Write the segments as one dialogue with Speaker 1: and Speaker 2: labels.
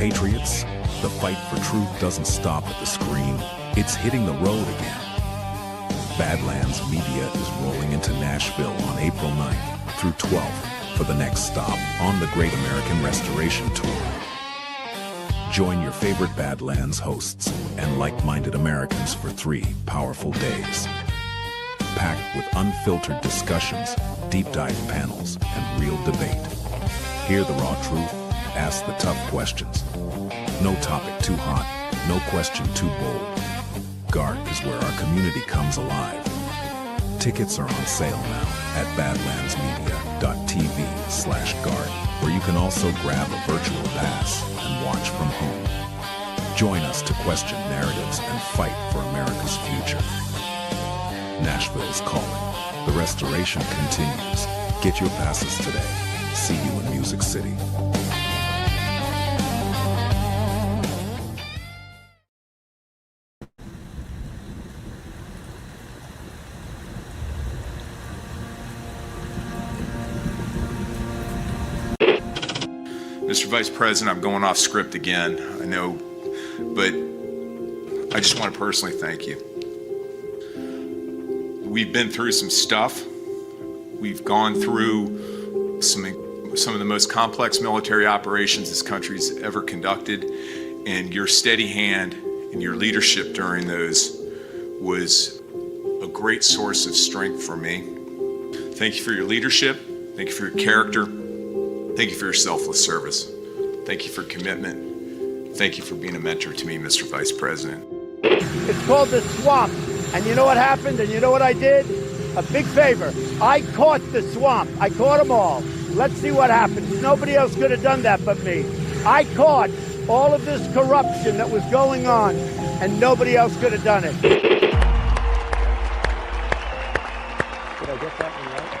Speaker 1: Patriots, the fight for truth doesn't stop at the screen. It's hitting the road again. Badlands Media is rolling into Nashville on April 9th through 12th for the next stop on the Great American Restoration Tour. Join your favorite Badlands hosts and like-minded Americans for 3 powerful days. Packed with unfiltered discussions, deep dive panels, and real debate. Hear the raw truth, ask the tough questions. No topic too hot, no question too bold. GART is where our community comes alive. Tickets are on sale now at badlandsmedia.tv/GART, where you can also grab a virtual pass and watch from home. Join us to question narratives and fight for America's future. Nashville's calling. The restoration continues. Get your passes today. See you in Music City.
Speaker 2: Mr. Vice President, I'm going off script again, I know, but I just want to personally thank you. We've been through some stuff. We've gone through some of the most complex military operations this country's ever conducted, and your steady hand and your leadership during those was a great source of strength for me. Thank you for your leadership. Thank you for your character. Thank you for your selfless service. Thank you for commitment. Thank you for being a mentor to me, Mr. Vice President.
Speaker 3: It's called the swamp. And you know what happened? And you know what I did? A big favor. I caught the swamp. I caught them all. Let's see what happens. Nobody else could have done that but me. I caught all of this corruption that was going on, and nobody else could have done it. Did I get that one right?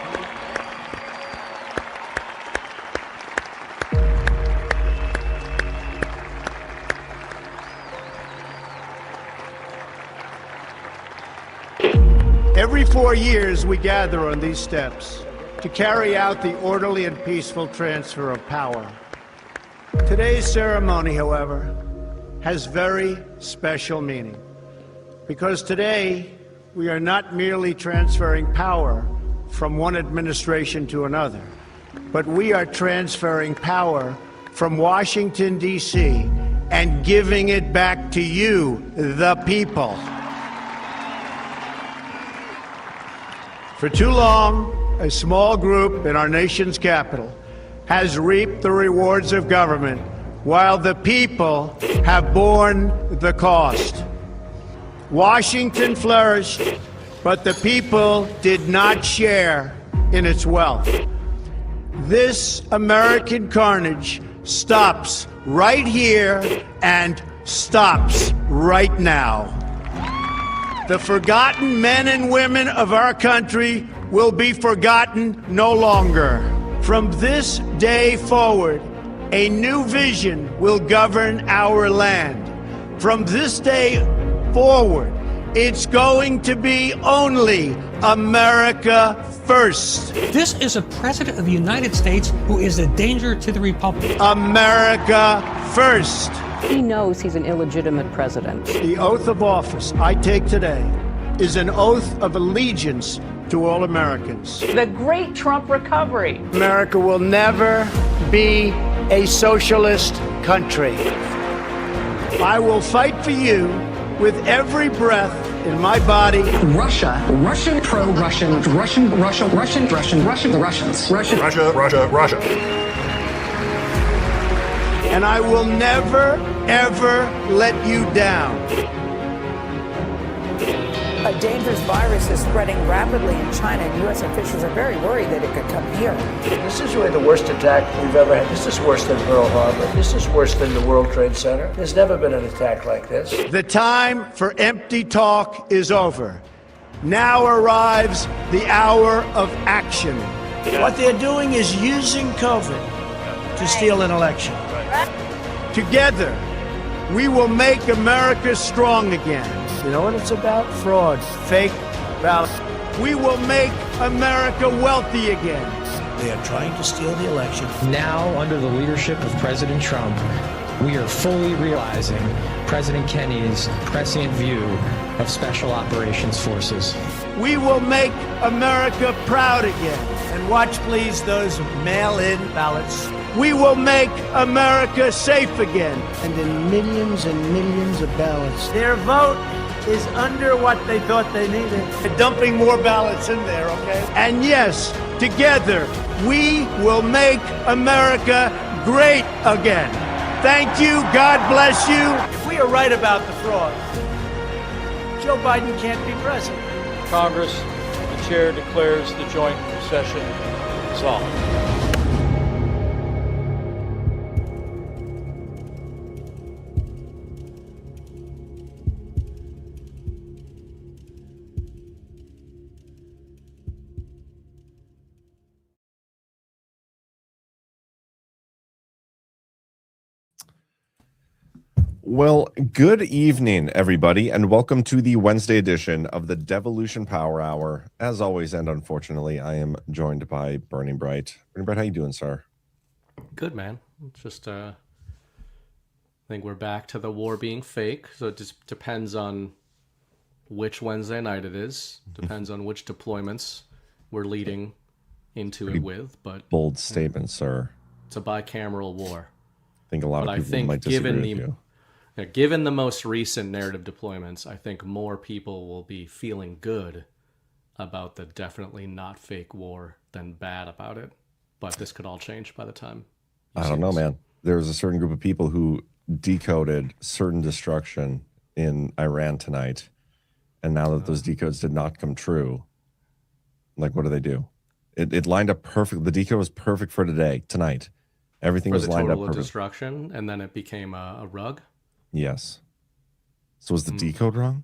Speaker 3: Every 4 years, we gather on these steps to carry out the orderly and peaceful transfer of power. Today's ceremony, however, has very special meaning, because today we are not merely transferring power from one administration to another, but we are transferring power from Washington, D.C., and giving it back to you, the people. For too long, a small group in our nation's capital has reaped the rewards of government, while the people have borne the cost. Washington flourished, but the people did not share in its wealth. This American carnage stops right here and stops right now. The forgotten men and women of our country will be forgotten no longer. From this day forward, a new vision will govern our land. From this day forward, it's going to be only America first.
Speaker 4: This is a president of the United States who is a danger to the republic.
Speaker 3: America first.
Speaker 5: He knows he's an illegitimate president.
Speaker 3: The oath of office I take today is an oath of allegiance to all Americans.
Speaker 6: The great Trump recovery.
Speaker 3: America will never be a socialist country. I will fight for you with every breath in my body.
Speaker 7: Russia, Russian, pro-Russian, Russian, Russia, Russian, Russian, Russian, the Russians. Russian.
Speaker 8: Russia, Russia, Russia.
Speaker 3: And I will never, ever let you down.
Speaker 6: A dangerous virus is spreading rapidly in China, and U.S. officials are very worried that it could come here.
Speaker 9: This is really the worst attack we've ever had. This is worse than Pearl Harbor. This is worse than the World Trade Center. There's never been an attack like this.
Speaker 3: The time for empty talk is over. Now arrives the hour of action. What they're doing is using COVID to steal an election. Together, we will make America strong again. You know what it's about? Fraud, fake ballots. We will make America wealthy again. They are trying to steal the election.
Speaker 10: Now, under the leadership of President Trump,
Speaker 8: we are fully realizing President Kennedy's prescient view of Special Operations Forces.
Speaker 3: We will make America proud again. And watch, please, those mail-in ballots. We will make America safe again. And in millions and millions of ballots, their vote is under what they thought they needed. They're dumping more ballots in there, okay? And yes, together, we will make America great again. Thank you. God bless you. If we are right about the fraud, Joe Biden can't be president.
Speaker 10: Congress, the chair declares the joint session dissolved.
Speaker 11: Well, good evening, everybody, and welcome to the Wednesday edition of the Devolution Power Hour. As always, and unfortunately, I am joined by Burning Bright. Burning Bright, how you doing, sir?
Speaker 12: Good, man. It's just, I think we're back to the war being fake, so it just depends on which Wednesday night it is. Depends on which deployments we're leading into it with. But
Speaker 11: bold statement, sir.
Speaker 12: It's a bicameral war.
Speaker 11: I think a lot of people might disagree with you.
Speaker 12: Given the most recent narrative deployments, I think more people will be feeling good about the definitely not fake war than bad about it. But this could all change by the time.
Speaker 11: I don't know, man. There was a certain group of people who decoded certain destruction in Iran tonight. And now that those decodes did not come true, like, what do? It lined up perfect. The decode was perfect for tonight. Everything was lined up perfect.
Speaker 12: For the destruction, and then it became a rug?
Speaker 11: Yes. So was the decode wrong?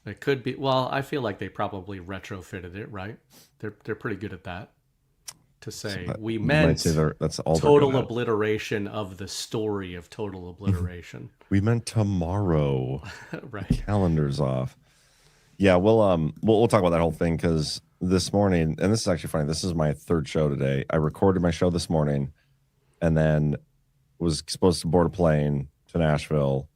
Speaker 12: It could be. Well, I feel like they probably retrofitted it, right? They're pretty good at that. To say, so we meant
Speaker 11: that's all
Speaker 12: total obliteration of the story of total obliteration.
Speaker 11: We meant tomorrow.
Speaker 12: Right.
Speaker 11: The calendar's off. Yeah, we'll talk about that whole thing, because this morning, and this is actually funny, this is my third show today. I recorded my show this morning and then was supposed to board a plane to Nashville.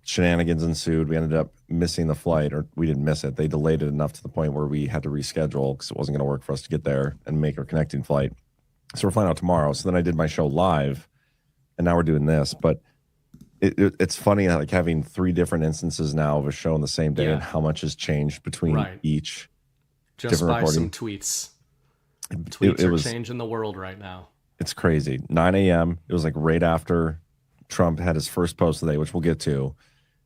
Speaker 11: Shenanigans ensued. We ended up missing the flight, or we didn't miss it. They delayed it enough to the point where we had to reschedule because it wasn't going to work for us to get there and make our connecting flight. So we're flying out tomorrow. So then I did my show live, and now we're doing this. But it's funny, like, having three different instances now of a show on the same day, and how much has changed between each.
Speaker 12: Just by some tweets. Tweets are changing the world right now.
Speaker 11: It's crazy. 9 a.m. It was like right after Trump had his first post today, which we'll get to.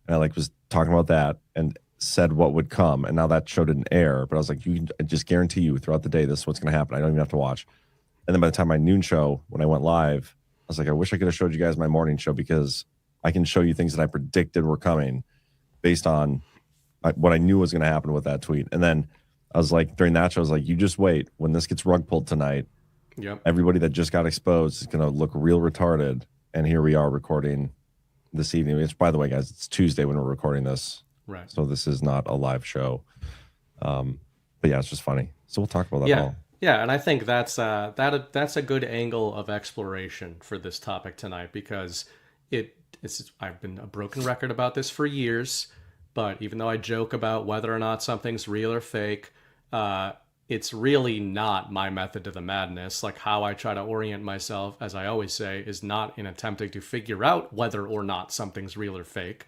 Speaker 11: And I was talking about that and said what would come. And now that show didn't air, but I was like, I just guarantee you throughout the day, this is what's going to happen. I don't even have to watch. And then by the time my noon show, when I went live, I was like, I wish I could have showed you guys my morning show, because I can show you things that I predicted were coming based on what I knew was going to happen with that tweet. And then I was like, during that show, I was like, you just wait. When this gets rug pulled tonight, everybody that just got exposed is going to look real retarded. And here we are recording this evening, which, by the way, guys, it's Tuesday when we're recording this.
Speaker 12: Right.
Speaker 11: So this is not a live show. But yeah, it's just funny. So we'll talk about that all.
Speaker 12: Yeah, and I think that's a good angle of exploration for this topic tonight, because I've been a broken record about this for years, but even though I joke about whether or not something's real or fake, it's really not my method to the madness. Like, how I try to orient myself, as I always say, is not in attempting to figure out whether or not something's real or fake.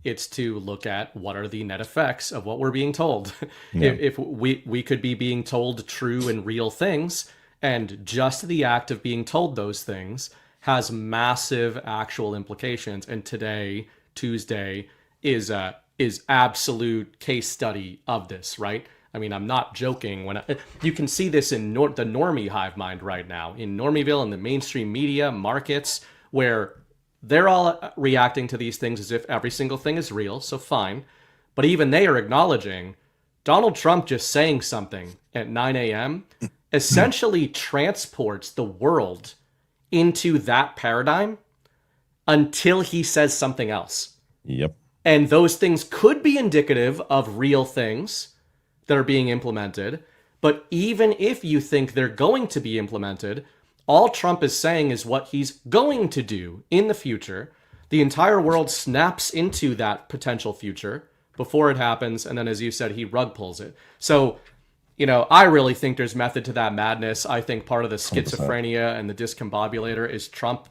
Speaker 12: It's to look at what are the net effects of what we're being told. Yeah. If we could be being told true and real things, and just the act of being told those things has massive actual implications. And today, Tuesday, is absolute case study of this, right? I mean, I'm not joking. You can see this in the normie hive mind right now, in Normieville and the mainstream media markets, where they're all reacting to these things as if every single thing is real, so fine. But even they are acknowledging Donald Trump just saying something at 9 a.m. essentially transports the world into that paradigm until he says something else.
Speaker 11: Yep.
Speaker 12: And those things could be indicative of real things that are being implemented. But even if you think they're going to be implemented, All Trump is saying is what he's going to do in the future. The entire world snaps into that potential future before it happens, and then, as you said, he rug pulls it. So, I really think there's method to that madness. I think part of the schizophrenia 100%. And the discombobulator is Trump,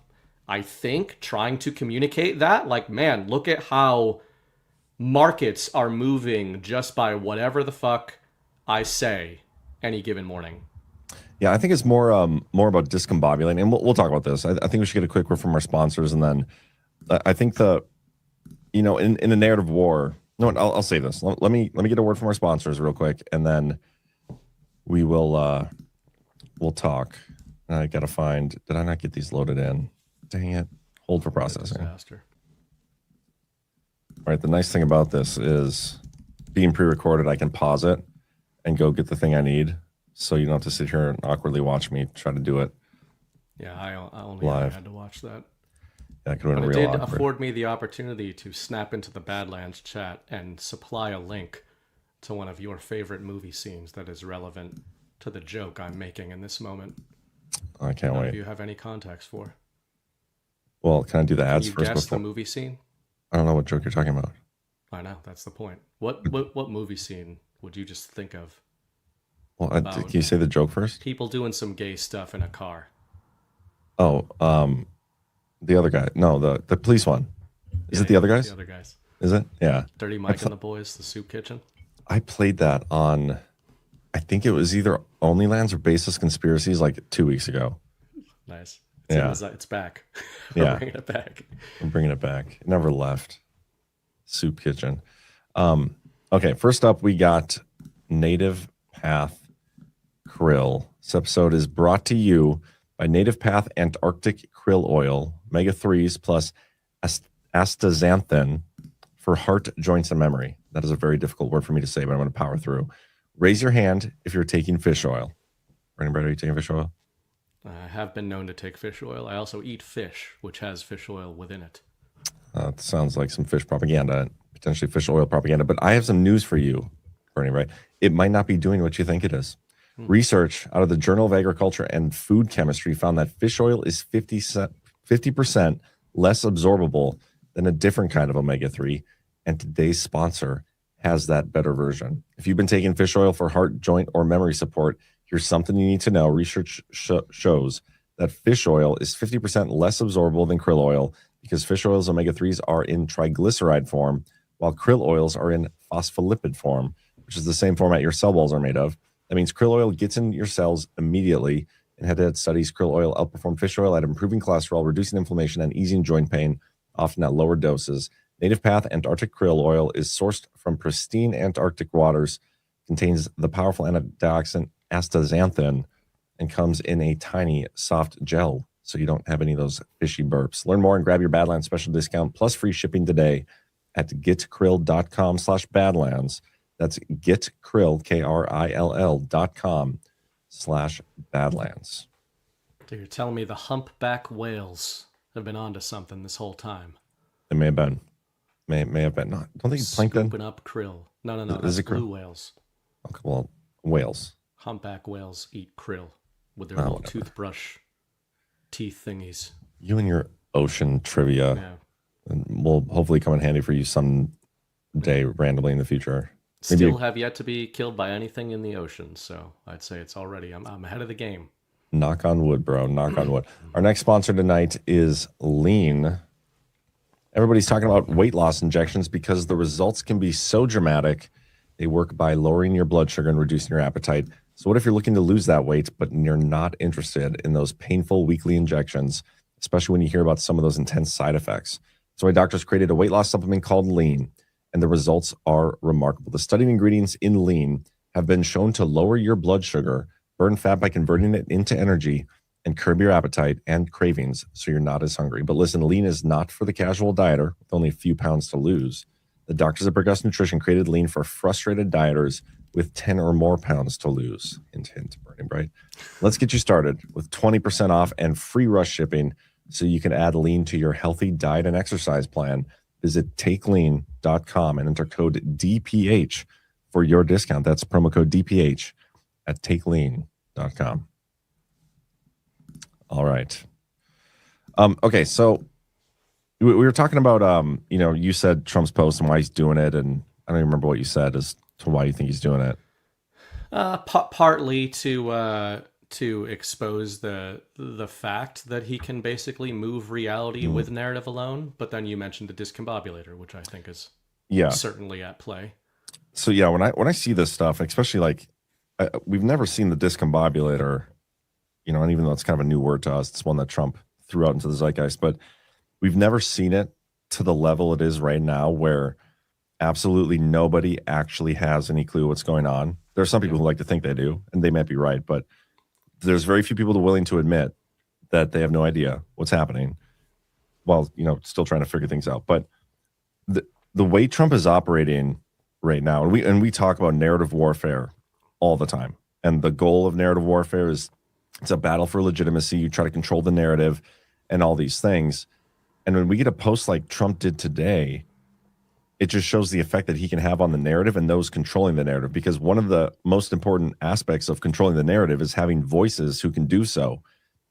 Speaker 12: I think, trying to communicate that. Like, man, look at how markets are moving just by whatever the fuck I say any given morning.
Speaker 11: Yeah, I think it's more about discombobulating, and we'll talk about this. I think we should get a quick word from our sponsors, and then I think in the narrative war. No, I'll say this. Let me get a word from our sponsors real quick, and then we will we'll talk. I gotta find. Did I not get these loaded in? Dang it! Hold for processing.
Speaker 12: Disaster.
Speaker 11: All right. The nice thing about this is being pre-recorded. I can pause it and go get the thing I need. So you don't have to sit here and awkwardly watch me try to do it.
Speaker 12: Yeah, I only
Speaker 11: live.
Speaker 12: had to watch that.
Speaker 11: Yeah, it could have been
Speaker 12: but
Speaker 11: real
Speaker 12: it did
Speaker 11: awkward.
Speaker 12: afford me the opportunity to snap into the Badlands chat and supply a link to one of your favorite movie scenes that is relevant to the joke I'm making in this moment.
Speaker 11: I can't wait.
Speaker 12: Do you have any context for?
Speaker 11: Well, can I do the ads
Speaker 12: Can you
Speaker 11: first?
Speaker 12: guess
Speaker 11: Before?
Speaker 12: the movie scene?
Speaker 11: I don't know what joke you're talking about.
Speaker 12: I know, that's the point. What movie scene would you just think of?
Speaker 11: Well, can you say the joke first?
Speaker 12: People doing some gay stuff in a car.
Speaker 11: Oh, the other guy. No, the police one. Is it the other guys?
Speaker 12: The other guys.
Speaker 11: Is it? Yeah.
Speaker 12: Dirty Mike and the Boys, the soup kitchen.
Speaker 11: I played that on, I think it was either Onlylands or Baseless Conspiracies like 2 weeks ago.
Speaker 12: Nice. It's back.
Speaker 11: Yeah.
Speaker 12: We're bringing it back.
Speaker 11: I'm bringing it back. It never left. Soup kitchen. Okay, first up, we got Native Path Krill. This episode is brought to you by Native Path Antarctic Krill Oil, Omega-3s plus astaxanthin for heart, joints, and memory. That is a very difficult word for me to say, but I'm going to power through. Raise your hand if you're taking fish oil. Anybody, are you taking fish oil?
Speaker 12: I have been known to take fish oil. I also eat fish, which has fish oil within it.
Speaker 11: It sounds like some fish propaganda, potentially fish oil propaganda. But I have some news for you, Bernie, right? It might not be doing what you think it is. Research out of the Journal of Agriculture and Food Chemistry found that fish oil is 50% less absorbable than a different kind of omega-3, and today's sponsor has that better version. If you've been taking fish oil for heart, joint, or memory support, here's something you need to know. Research shows that fish oil is 50% less absorbable than krill oil because fish oil's omega-3s are in triglyceride form, while krill oils are in phospholipid form, which is the same format your cell walls are made of. That means krill oil gets in your cells immediately. In head-to-head studies, krill oil outperformed fish oil at improving cholesterol, reducing inflammation, and easing joint pain, often at lower doses. Native Path Antarctic Krill Oil is sourced from pristine Antarctic waters, contains the powerful antioxidant astaxanthin, and comes in a tiny, soft gel, so you don't have any of those fishy burps. Learn more and grab your Badlands special discount plus free shipping today at getkrill.com/Badlands. That's getkrill, KRILL.com/Badlands.
Speaker 12: So you're telling me the humpback whales have been onto something this whole time?
Speaker 11: It may have been. May have been. No, don't think it's plankton.
Speaker 12: Scooping up krill. No. That's blue whales.
Speaker 11: Okay, well, whales.
Speaker 12: Humpback whales eat krill with their little toothbrush teeth thingies.
Speaker 11: You and your ocean trivia.
Speaker 12: Yeah.
Speaker 11: And will hopefully come in handy for you someday randomly in the future.
Speaker 12: Still have yet to be killed by anything in the ocean, so I'd say it's already, I'm ahead of the game.
Speaker 11: Knock on wood, bro. Knock on wood. Our next sponsor tonight is Lean. Everybody's talking about weight loss injections because the results can be so dramatic. They work by lowering your blood sugar and reducing your appetite. So what if you're looking to lose that weight, but you're not interested in those painful weekly injections, especially when you hear about some of those intense side effects? So my doctors created a weight loss supplement called Lean, and the results are remarkable. The studied ingredients in Lean have been shown to lower your blood sugar, burn fat by converting it into energy, and curb your appetite and cravings so you're not as hungry. But listen, Lean is not for the casual dieter with only a few pounds to lose. The doctors at Progress Nutrition created Lean for frustrated dieters with 10 or more pounds to lose. Hint, hint, burning bright. Let's get you started with 20% off and free rush shipping so you can add Lean to your healthy diet and exercise plan. Visit takelean.com and enter code DPH for your discount. That's promo code DPH at takelean.com. All right. Okay, so we were talking about you said Trump's post and why he's doing it, and I don't even remember what you said as to why you think he's doing it.
Speaker 12: Partly to expose the fact that he can basically move reality with narrative alone, but then you mentioned the discombobulator, which I think is certainly at play.
Speaker 11: So yeah, when I see this stuff, especially like we've never seen the discombobulator, and even though it's kind of a new word to us, it's one that Trump threw out into the zeitgeist, but we've never seen it to the level it is right now, where absolutely nobody actually has any clue what's going on. There are some people who like to think they do, and they might be right, but there's very few people willing to admit that they have no idea what's happening while, still trying to figure things out. But the way Trump is operating right now, and we talk about narrative warfare all the time. And the goal of narrative warfare is it's a battle for legitimacy. You try to control the narrative and all these things. And when we get a post like Trump did today, it just shows the effect that he can have on the narrative and those controlling the narrative. Because one of the most important aspects of controlling the narrative is having voices who can do so.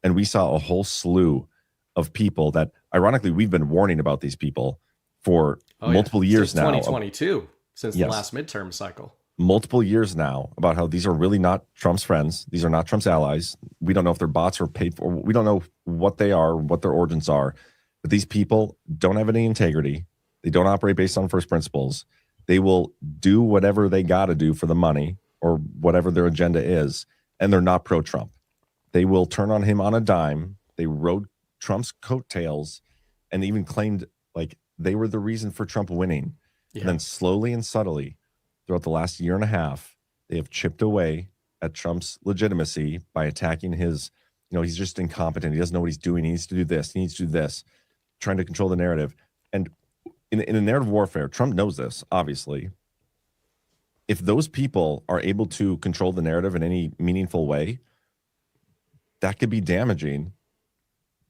Speaker 11: And we saw a whole slew of people that, ironically, we've been warning about these people for multiple years
Speaker 12: since
Speaker 11: now.
Speaker 12: 2022, since the last midterm cycle.
Speaker 11: Multiple years now about how these are really not Trump's friends. These are not Trump's allies. We don't know if they're bots or paid for. We don't know what they are, what their origins are. But these people don't have any integrity. They don't operate based on first principles. They will do whatever they got to do for the money or whatever their agenda is. And they're not pro-Trump. They will turn on him on a dime. They rode Trump's coattails and even claimed like they were the reason for Trump winning. Yeah. And then slowly and subtly, throughout the last year and a half, they have chipped away at Trump's legitimacy by attacking his, he's just incompetent. He doesn't know what he's doing. He needs to do this. He needs to do this, trying to control the narrative. And in a narrative warfare, Trump knows this, obviously. If those people are able to control the narrative in any meaningful way, that could be damaging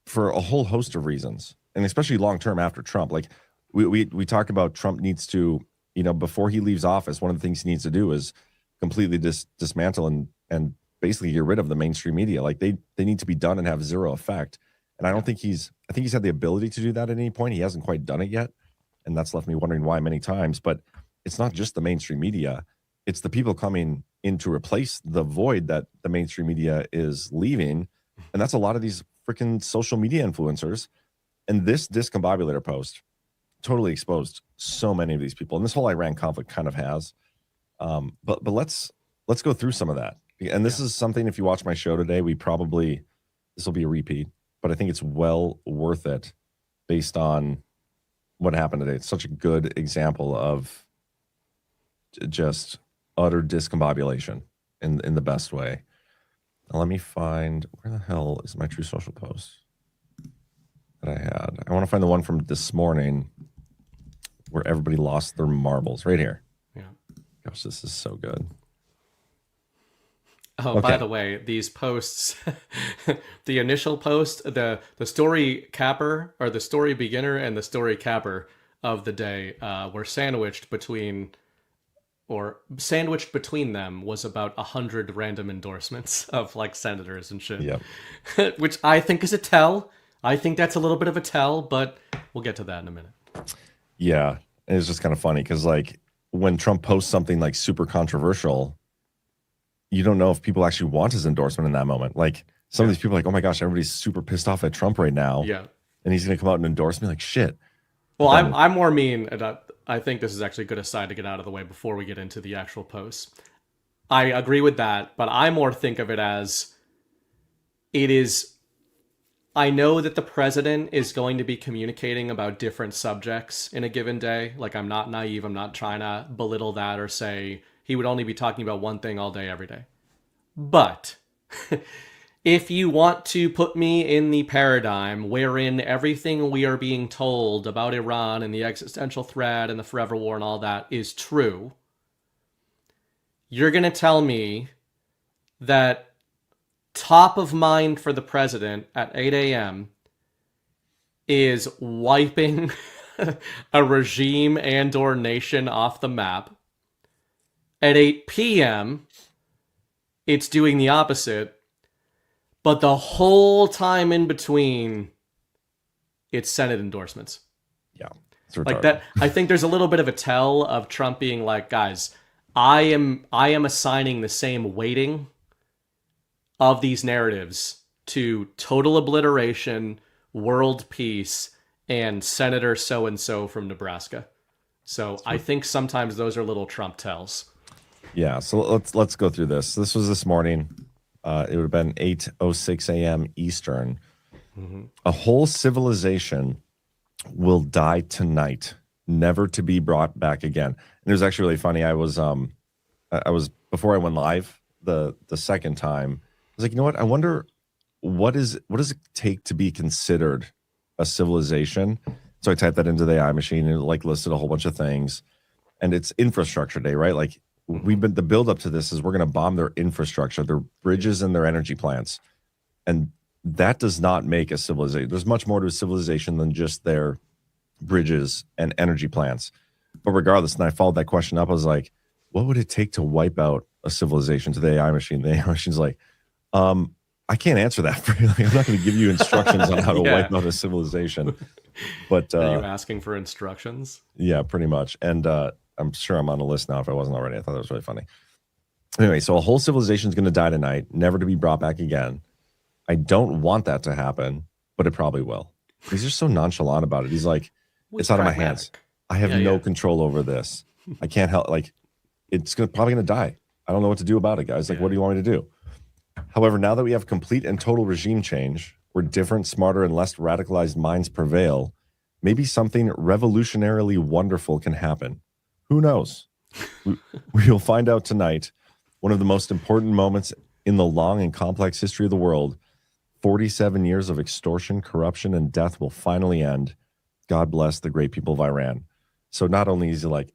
Speaker 11: for a whole host of reasons, and especially long-term after Trump. Like we talk about Trump needs to, before he leaves office, one of the things he needs to do is completely dismantle and basically get rid of the mainstream media. Like they need to be done and have zero effect. And I think he's had the ability to do that at any point. He hasn't quite done it yet. And that's left me wondering why many times. But it's not just the mainstream media. It's the people coming in to replace the void that the mainstream media is leaving. And that's a lot of these freaking social media influencers. And this discombobulator post totally exposed so many of these people. And this whole Iran conflict kind of has. But let's go through some of that. And this is something, if you watch my show today, this will be a repeat. But I think it's well worth it based on what happened today. It's such a good example of just utter discombobulation in the best way. Now let me find, where the hell is my True Social post that I had? I want to find the one from this morning where everybody lost their marbles. Right here. Yeah. Gosh, this is so good.
Speaker 12: Oh, okay. By the way, these posts, the initial post, the story capper, or the story beginner and the story capper of the day were sandwiched between them was about 100 random endorsements of like senators and shit. Yep. Which I think is a tell. I think that's a little bit of a tell, but we'll get to that in a minute.
Speaker 11: Yeah. And it's just kind of funny because like when Trump posts something like super controversial, you don't know if people actually want his endorsement in that moment. Like some of these people are like, oh my gosh, everybody's super pissed off at Trump right now. Yeah. And he's going to come out and endorse me like shit.
Speaker 12: Well, I'm more mean. I think this is actually a good aside to get out of the way before we get into the actual post. I agree with that, but I more think of it as it is. I know that the president is going to be communicating about different subjects in a given day. Like, I'm not naive. I'm not trying to belittle that or say he would only be talking about one thing all day, every day. But if you want to put me in the paradigm wherein everything we are being told about Iran and the existential threat and the forever war and all that is true, you're going to tell me that top of mind for the president at 8 a.m. is wiping a regime and or nation off the map. At 8 p.m., it's doing the opposite. But the whole time in between, it's Senate endorsements.
Speaker 11: Yeah.
Speaker 12: Like that, I think there's a little bit of a tell of Trump being like, guys, I am assigning the same weighting of these narratives to total obliteration, world peace, and Senator so-and-so from Nebraska. So I think sometimes those are little Trump tells.
Speaker 11: Yeah, so let's go through this. This was this morning. It would have been 8:06 a.m. Eastern.
Speaker 12: Mm-hmm.
Speaker 11: A whole civilization will die tonight, never to be brought back again. And it was actually really funny. I was before I went live the second time. I was like, you know what? I wonder what does it take to be considered a civilization? So I typed that into the AI machine and it like listed a whole bunch of things. And it's infrastructure day, right? Like the build up to this is we're going to bomb their infrastructure, their bridges and their energy plants. And that does not make a civilization. There's much more to a civilization than just their bridges and energy plants. But regardless, and I followed that question up, I was like, what would it take to wipe out a civilization? To the AI machine? The AI machine's like, I can't answer that for you. Like, I'm not going to give you instructions on how to wipe out a civilization. But
Speaker 12: are you asking for instructions?
Speaker 11: Yeah, pretty much. And I'm sure I'm on the list now if I wasn't already. I thought that was really funny. Anyway, so a whole civilization is going to die tonight, never to be brought back again. I don't want that to happen, but it probably will. He's just so nonchalant about it. He's like, it's out of my hands. I have no control over this. I can't help. Like, it's probably going to die. I don't know what to do about it, guys. Like, what do you want me to do? However, now that we have complete and total regime change, where different, smarter, and less radicalized minds prevail, maybe something revolutionarily wonderful can happen. Who knows? We'll find out tonight. One of the most important moments in the long and complex history of the world. 47 years of extortion, corruption, and death will finally end. God bless the great people of Iran. So not only is he like,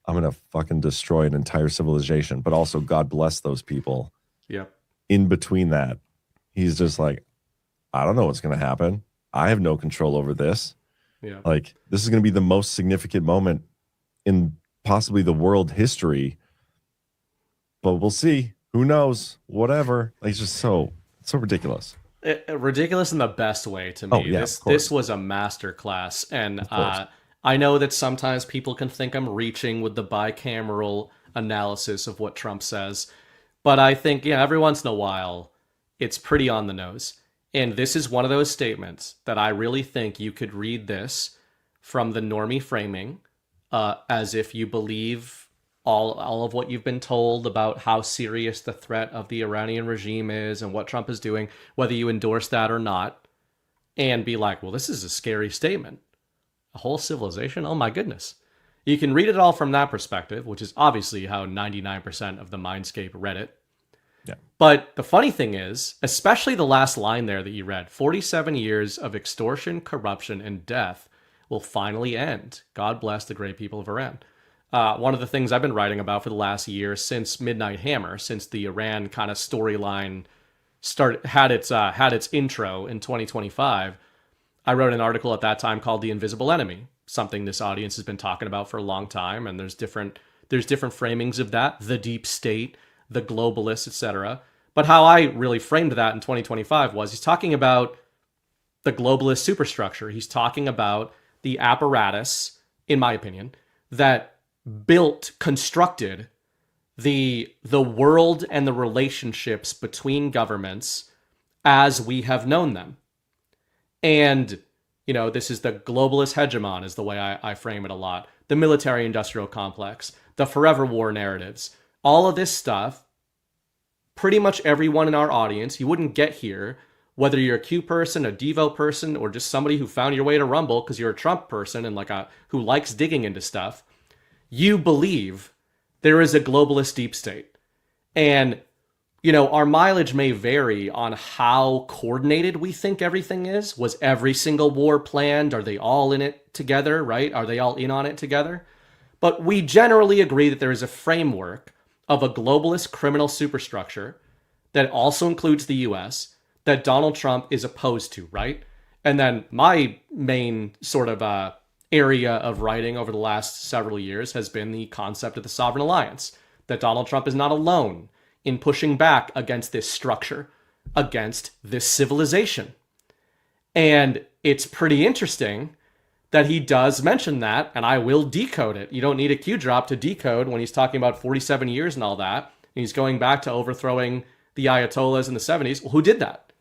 Speaker 11: I'm going to fucking destroy an entire civilization, but also God bless those people.
Speaker 12: Yep.
Speaker 11: In between that, he's just like, I don't know what's going to happen. I have no control over this.
Speaker 12: Yeah.
Speaker 11: Like, this is going to be the most significant moment in possibly the world history. But we'll see. Who knows? Whatever. Like, it's just so ridiculous.
Speaker 12: Ridiculous in the best way to me.
Speaker 11: Oh, yeah,
Speaker 12: this was a masterclass. And I know that sometimes people can think I'm reaching with the bicameral analysis of what Trump says. But I think, every once in a while, it's pretty on the nose. And this is one of those statements that I really think you could read this from the normie framing as if you believe all of what you've been told about how serious the threat of the Iranian regime is and what Trump is doing, whether you endorse that or not, and be like, well, this is a scary statement. A whole civilization? Oh my goodness. You can read it all from that perspective, which is obviously how 99% of the Mindscape read it.
Speaker 11: Yeah.
Speaker 12: But the funny thing is, especially the last line there that you read, 47 years of extortion, corruption, and death will finally end. God bless the great people of Iran. One of the things I've been writing about for the last year since Midnight Hammer, since the Iran kind of storyline had its intro in 2025, I wrote an article at that time called The Invisible Enemy, something this audience has been talking about for a long time, and there's different framings of that, the deep state, the globalists, etc. But how I really framed that in 2025 was he's talking about the globalist superstructure. He's talking about the apparatus, in my opinion, that constructed the world and the relationships between governments as we have known them. And, this is the globalist hegemon is the way I frame it a lot. The military-industrial complex, the forever war narratives, all of this stuff, pretty much everyone in our audience, you wouldn't get here, whether you're a Q person, a Devo person, or just somebody who found your way to Rumble because you're a Trump person and who likes digging into stuff, you believe there is a globalist deep state. And, our mileage may vary on how coordinated we think everything is. Was every single war planned? Are they all in it together, right? Are they all in on it together? But we generally agree that there is a framework of a globalist criminal superstructure that also includes the US that Donald Trump is opposed to, right? And then my main sort of area of writing over the last several years has been the concept of the sovereign alliance, that Donald Trump is not alone in pushing back against this structure. against this civilization. And it's pretty interesting that he does mention that, and I will decode it. You don't need a Q drop to decode when he's talking about 47 years and all that. And he's going back to overthrowing the Ayatollahs in the 70s. Well, who did that?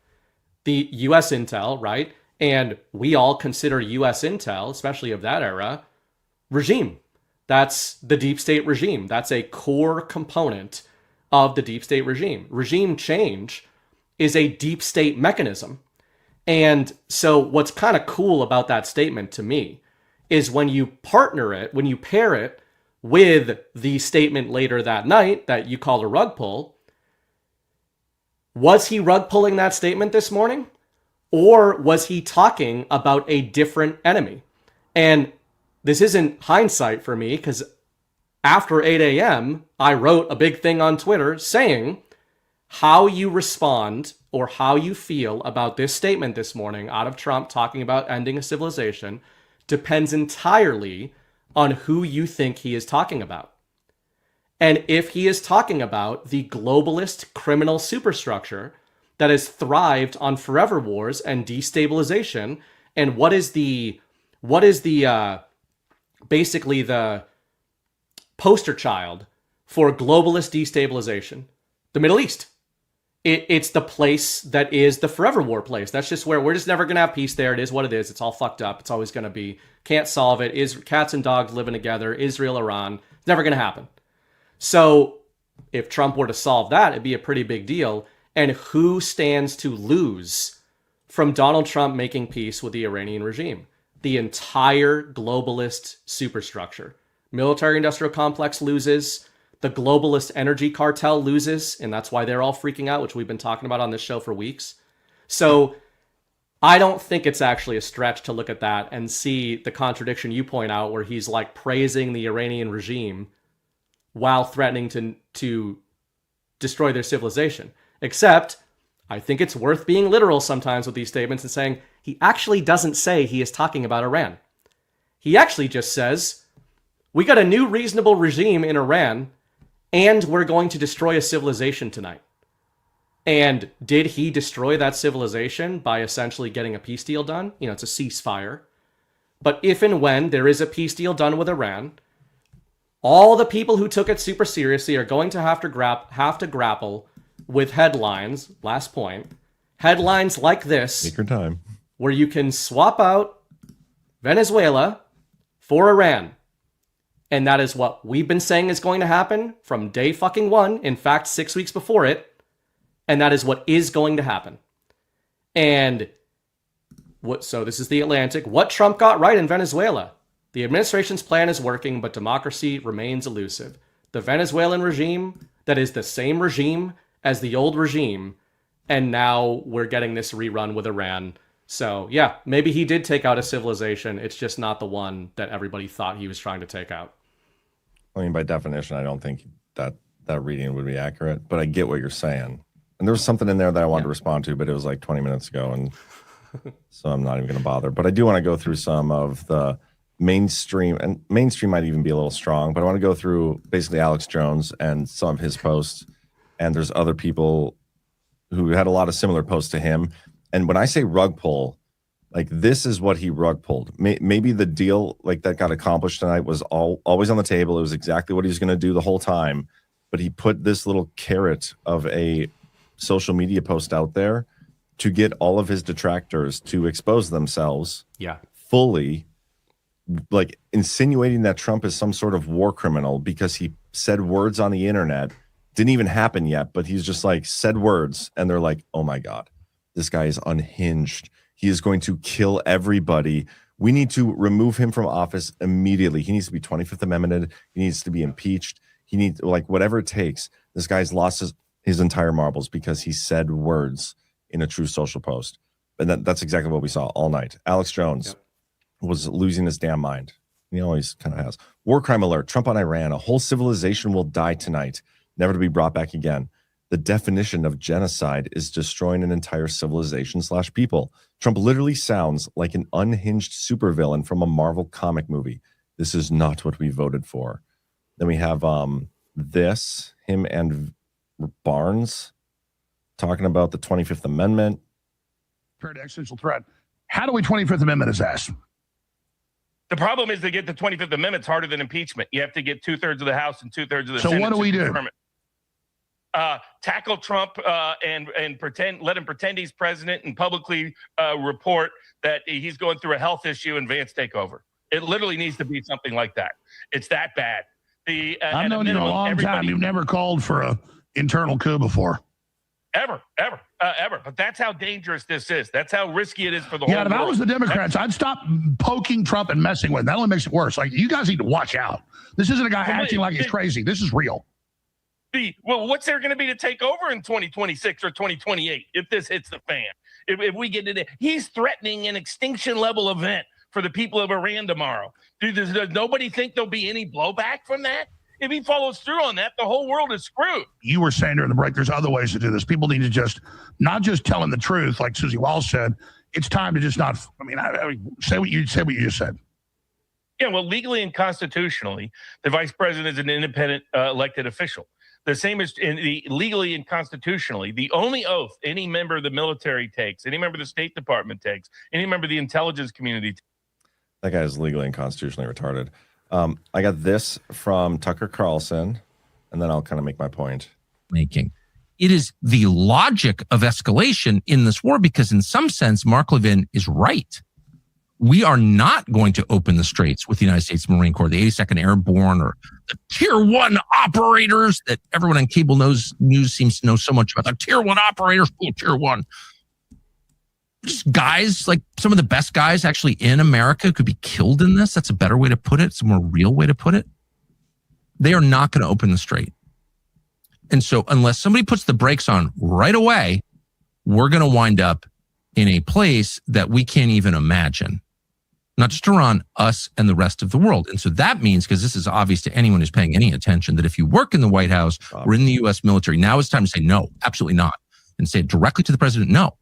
Speaker 12: The U.S. intel, right? And we all consider U.S. intel, especially of that era, regime. That's the deep state regime. That's a core component of the deep state regime. Regime change is a deep state mechanism. And so what's kind of cool about that statement to me is when you partner it, when you pair it with the statement later that night that you called a rug pull, was he rug pulling that statement this morning? Or was he talking about a different enemy? And this isn't hindsight for me, because after 8 a.m., I wrote a big thing on Twitter saying how you respond or how you feel about this statement this morning out of Trump talking about ending a civilization depends entirely on who you think he is talking about. And if he is talking about the globalist criminal superstructure that has thrived on forever wars and destabilization, and what is the basically the poster child for globalist destabilization? The Middle East. It's the place that is the forever war place. That's just where we're just never going to have peace there. It is what it is. It's all fucked up. It's always going to be. Can't solve it. Cats and dogs living together. Israel, Iran. It's never going to happen. So if Trump were to solve that, it'd be a pretty big deal. And who stands to lose from Donald Trump making peace with the Iranian regime? The entire globalist superstructure. Military-industrial complex loses. The globalist energy cartel loses, and that's why they're all freaking out, which we've been talking about on this show for weeks. So I don't think it's actually a stretch to look at that and see the contradiction you point out where he's like praising the Iranian regime while threatening to destroy their civilization. Except, I think it's worth being literal sometimes with these statements and saying he actually doesn't say he is talking about Iran. He actually just says, we got a new reasonable regime in Iran, and we're going to destroy a civilization tonight. And did he destroy that civilization by essentially getting a peace deal done? You know, it's a ceasefire. But if and when there is a peace deal done with Iran, all the people who took it super seriously are going to have to grapple with headlines, last point, headlines like this.
Speaker 11: Take your time.
Speaker 12: Where you can swap out Venezuela for Iran. And that is what we've been saying is going to happen from day fucking one. In fact, 6 weeks before it. And that is what is going to happen. And so this is the Atlantic. What Trump got right in Venezuela. The administration's plan is working, but democracy remains elusive. The Venezuelan regime, that is the same regime as the old regime. And now we're getting this rerun with Iran. So yeah, maybe he did take out a civilization. It's just not the one that everybody thought he was trying to take out.
Speaker 11: I mean, by definition, I don't think that reading would be accurate, but I get what you're saying. And there was something in there that I wanted to respond to, but it was like 20 minutes ago, and so I'm not even going to bother. But I do want to go through some of the mainstream, and mainstream might even be a little strong, but I want to go through basically Alex Jones and some of his posts, and there's other people who had a lot of similar posts to him. And when I say rug pull, like this is what he rug pulled. Maybe the deal like that got accomplished tonight was always on the table. It was exactly what he was going to do the whole time. But he put this little carrot of a social media post out there to get all of his detractors to expose themselves fully, like insinuating that Trump is some sort of war criminal because he said words on the internet. Didn't even happen yet, but he's just like said words and they're like, oh my God, this guy is unhinged. He is going to kill everybody. We need to remove him from office immediately. He needs to be 25th Amendmented. He needs to be impeached. He needs, like, whatever it takes. This guy's lost his entire marbles because he said words in a true social post. And that's exactly what we saw all night. Alex Jones was losing his damn mind. He always kind of has. War crime alert. Trump on Iran. A whole civilization will die tonight, never to be brought back again. The definition of genocide is destroying an entire civilization / people. Trump literally sounds like an unhinged supervillain from a Marvel comic movie. This is not what we voted for. Then we have him and Barnes talking about the 25th Amendment.
Speaker 13: Existential threat. How do we 25th Amendment his ass?
Speaker 14: The problem is to get the 25th Amendment is harder than impeachment. You have to get 2/3 of the House and 2/3 of the Senate.
Speaker 13: So what do we do?
Speaker 14: Tackle Trump and let him pretend he's president and publicly report that he's going through a health issue and Vance take over. It literally needs to be something like that. It's that bad.
Speaker 13: I've known you a long time. You've never called for a internal coup before.
Speaker 14: Ever. But that's how dangerous this is. That's how risky it is for the whole world.
Speaker 13: Yeah, if I was the Democrats, I'd stop poking Trump and messing with him. That only makes it worse. Like, you guys need to watch out. This isn't a guy acting like he's crazy. This is real.
Speaker 14: Well, what's there going to be to take over in 2026 or 2028 if this hits the fan? If we get it, he's threatening an extinction level event for the people of Iran tomorrow. Does nobody think there'll be any blowback from that? If he follows through on that, the whole world is screwed.
Speaker 13: You were saying during the break, there's other ways to do this. People need to not just tell him the truth, like Susie Walsh said. It's time to just not. Say what you just said.
Speaker 14: Yeah, well, legally and constitutionally, the vice president is an independent elected official. The same as legally and constitutionally, the only oath any member of the military takes, any member of the State Department takes, any member of the intelligence community.
Speaker 11: That guy is legally and constitutionally retarded. I got this from Tucker Carlson, and then I'll kind of make my point.
Speaker 15: It is the logic of escalation in this war, because in some sense, Mark Levin is right. We are not going to open the straits with the United States Marine Corps, the 82nd Airborne, or the Tier 1 operators that everyone on cable news seems to know so much about. The Tier 1 operators, Tier 1. Just guys, like some of the best guys actually in America could be killed in this. That's a better way to put it. It's a more real way to put it. They are not going to open the strait. And so unless somebody puts the brakes on right away, we're going to wind up in a place that we can't even imagine. Not just Iran, us and the rest of the world. And so that means, because this is obvious to anyone who's paying any attention, that if you work in the White House or in the U.S. military, now it's time to say no, absolutely not. And say it directly to the president, no.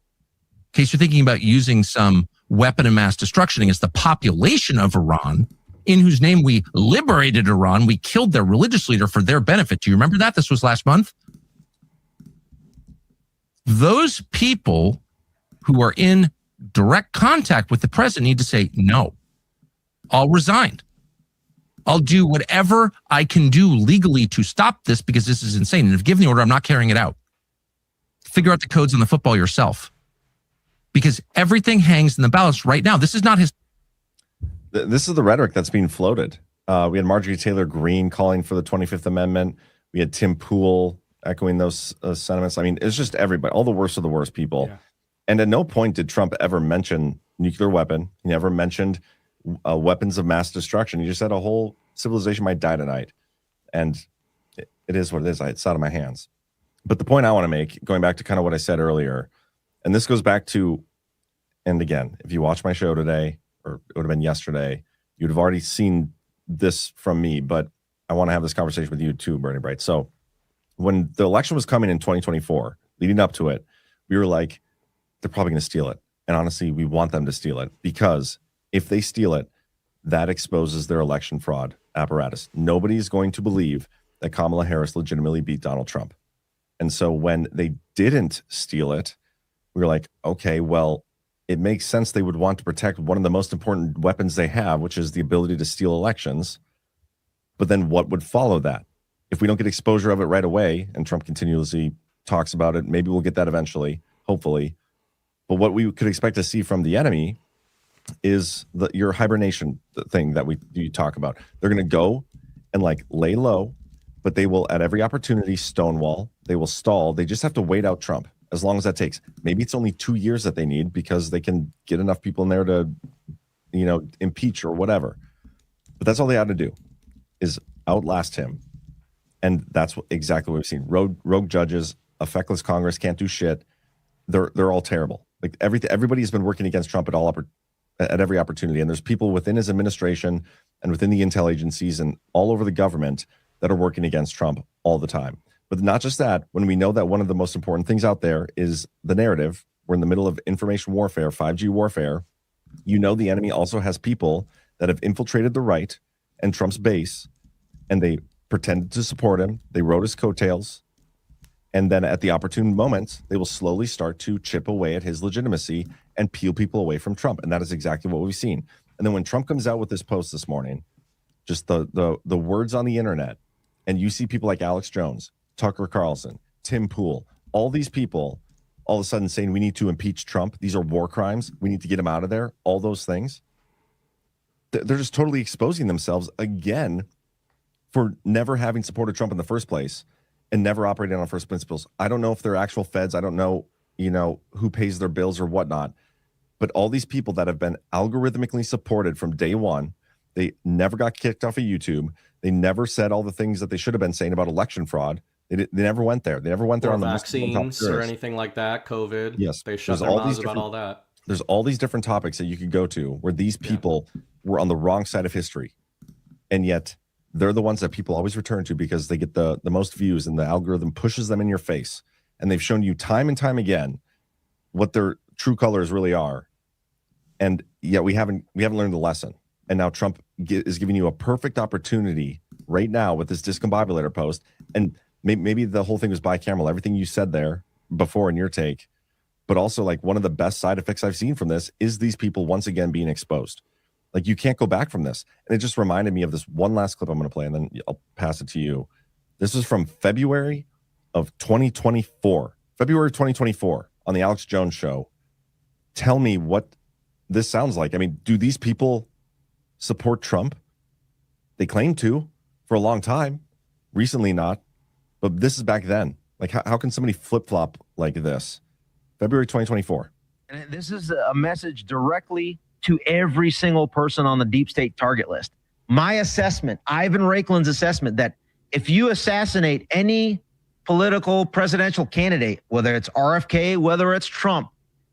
Speaker 15: In case you're thinking about using some weapon of mass destruction against the population of Iran, in whose name we liberated Iran, we killed their religious leader for their benefit. Do you remember that? This was last month. Those people who are in direct contact with the president need to say, no, I'll resign. I'll do whatever I can do legally to stop this, because this is insane. And if given the order, I'm not carrying it out. Figure out the codes on the football yourself. Because everything hangs in the balance right now. This is not his.
Speaker 11: This is the rhetoric that's being floated. We had Marjorie Taylor Greene calling for the 25th Amendment. We had Tim Pool echoing those sentiments. I mean, it's just everybody, all the worst of the worst people. Yeah. And at no point did Trump ever mention nuclear weapon. He never mentioned weapons of mass destruction. He just said a whole civilization might die tonight. And it is what it is. It's out of my hands. But the point I want to make, going back to kind of what I said earlier, and this goes back to, and again, if you watch my show today, or it would have been yesterday, you'd have already seen this from me, but I want to have this conversation with you too, Bernie Bright. So when the election was coming in 2024, leading up to it, we were like, they're probably going to steal it. And honestly, we want them to steal it, because if they steal it, that exposes their election fraud apparatus. Nobody's going to believe that Kamala Harris legitimately beat Donald Trump. And so when they didn't steal it, we were like, okay, well, it makes sense they would want to protect one of the most important weapons they have, which is the ability to steal elections. But then what would follow that? If we don't get exposure of it right away, and Trump continuously talks about it, maybe we'll get that eventually, hopefully. But what we could expect to see from the enemy is your hibernation thing that you talk about. They're going to go and like lay low, but they will at every opportunity stonewall. They will stall. They just have to wait out Trump, as long as that takes. Maybe it's only 2 years that they need, because they can get enough people in there to, impeach or whatever. But that's all they had to do, is outlast him. And that's exactly what we've seen. Rogue judges, a feckless Congress, can't do shit. They're all terrible. Like everybody's been working against Trump at every opportunity. And there's people within his administration and within the intel agencies and all over the government that are working against Trump all the time. But not just that, when we know that one of the most important things out there is the narrative, we're in the middle of information warfare, 5G warfare. The enemy also has people that have infiltrated the right and Trump's base, and they pretended to support him. They rode his coattails, And then at the opportune moment, they will slowly start to chip away at his legitimacy and peel people away from Trump. And that is exactly what we've seen. And then when Trump comes out with this post this morning, just the words on the internet, and you see people like Alex Jones, Tucker Carlson, Tim Pool, all these people all of a sudden saying we need to impeach Trump. These are war crimes. We need to get him out of there. All those things. They're just totally exposing themselves again for never having supported Trump in the first place and never operating on first principles. I don't know if they're actual feds. I don't know, who pays their bills or whatnot. But all these people that have been algorithmically supported from day one, they never got kicked off of YouTube. They never said all the things that they should have been saying about election fraud. They never went there. They never went there
Speaker 12: or
Speaker 11: on the
Speaker 12: vaccines or anything like that. COVID.
Speaker 11: Yes,
Speaker 12: they shut their mouths about all that.
Speaker 11: There's all these different topics that you could go to where these people were on the wrong side of history, and yet they're the ones that people always return to because they get the most views and the algorithm pushes them in your face. And they've shown you time and time again what their true colors really are. And yet we haven't learned the lesson. And now Trump is giving you a perfect opportunity right now with this discombobulator post. And maybe the whole thing was bicameral, everything you said there before in your take, but also like one of the best side effects I've seen from this is these people once again being exposed. Like you can't go back from this. And it just reminded me of this one last clip I'm going to play and then I'll pass it to you. This is from February of 2024 on the Alex Jones show. Tell me what this sounds like. I mean, do these people support Trump? They claim to for a long time, recently not, but this is back then. Like how can somebody flip-flop like this? February 2024.
Speaker 16: And this is a message directly to every single person on the deep state target list. My assessment, Ivan Raiklin's assessment, that if you assassinate any political presidential candidate, whether it's RFK, whether it's Trump,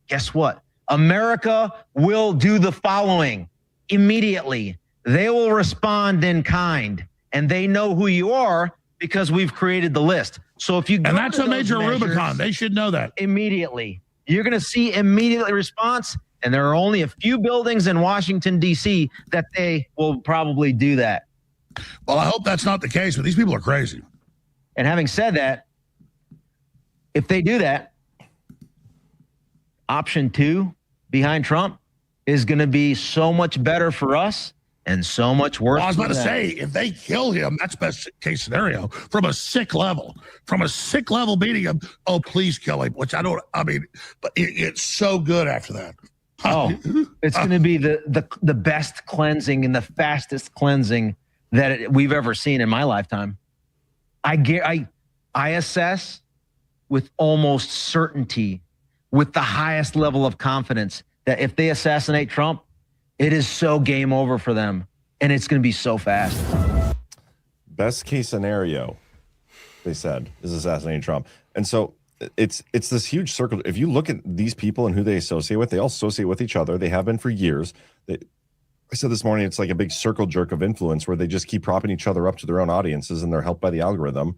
Speaker 16: guess what? America will do the following immediately. They will respond in kind, and they know who you are because we've created the list. So if you
Speaker 13: and that's a major Rubicon, they should know that
Speaker 16: immediately. You're going to see immediately response, and there are only a few buildings in Washington D.C. that they will probably do that.
Speaker 13: Well, I hope that's not the case, but these people are crazy.
Speaker 16: And having said that, if they do that, option 2 behind Trump is going to be so much better for us and so much worse.
Speaker 13: Well, I was about to say, if they kill him, that's best case scenario from a sick level beating him. Oh, please kill him, but it's so good after that.
Speaker 16: Oh, it's going to be the best cleansing and the fastest cleansing that we've ever seen in my lifetime. I assess with almost certainty, with the highest level of confidence, that if they assassinate Trump, it is so game over for them, and it's going to be so fast.
Speaker 11: Best case scenario, they said, is assassinating Trump. And so it's this huge circle. If you look at these people and who they associate with, they all associate with each other. They have been for years. I said this morning, it's like a big circle jerk of influence where they just keep propping each other up to their own audiences, and they're helped by the algorithm.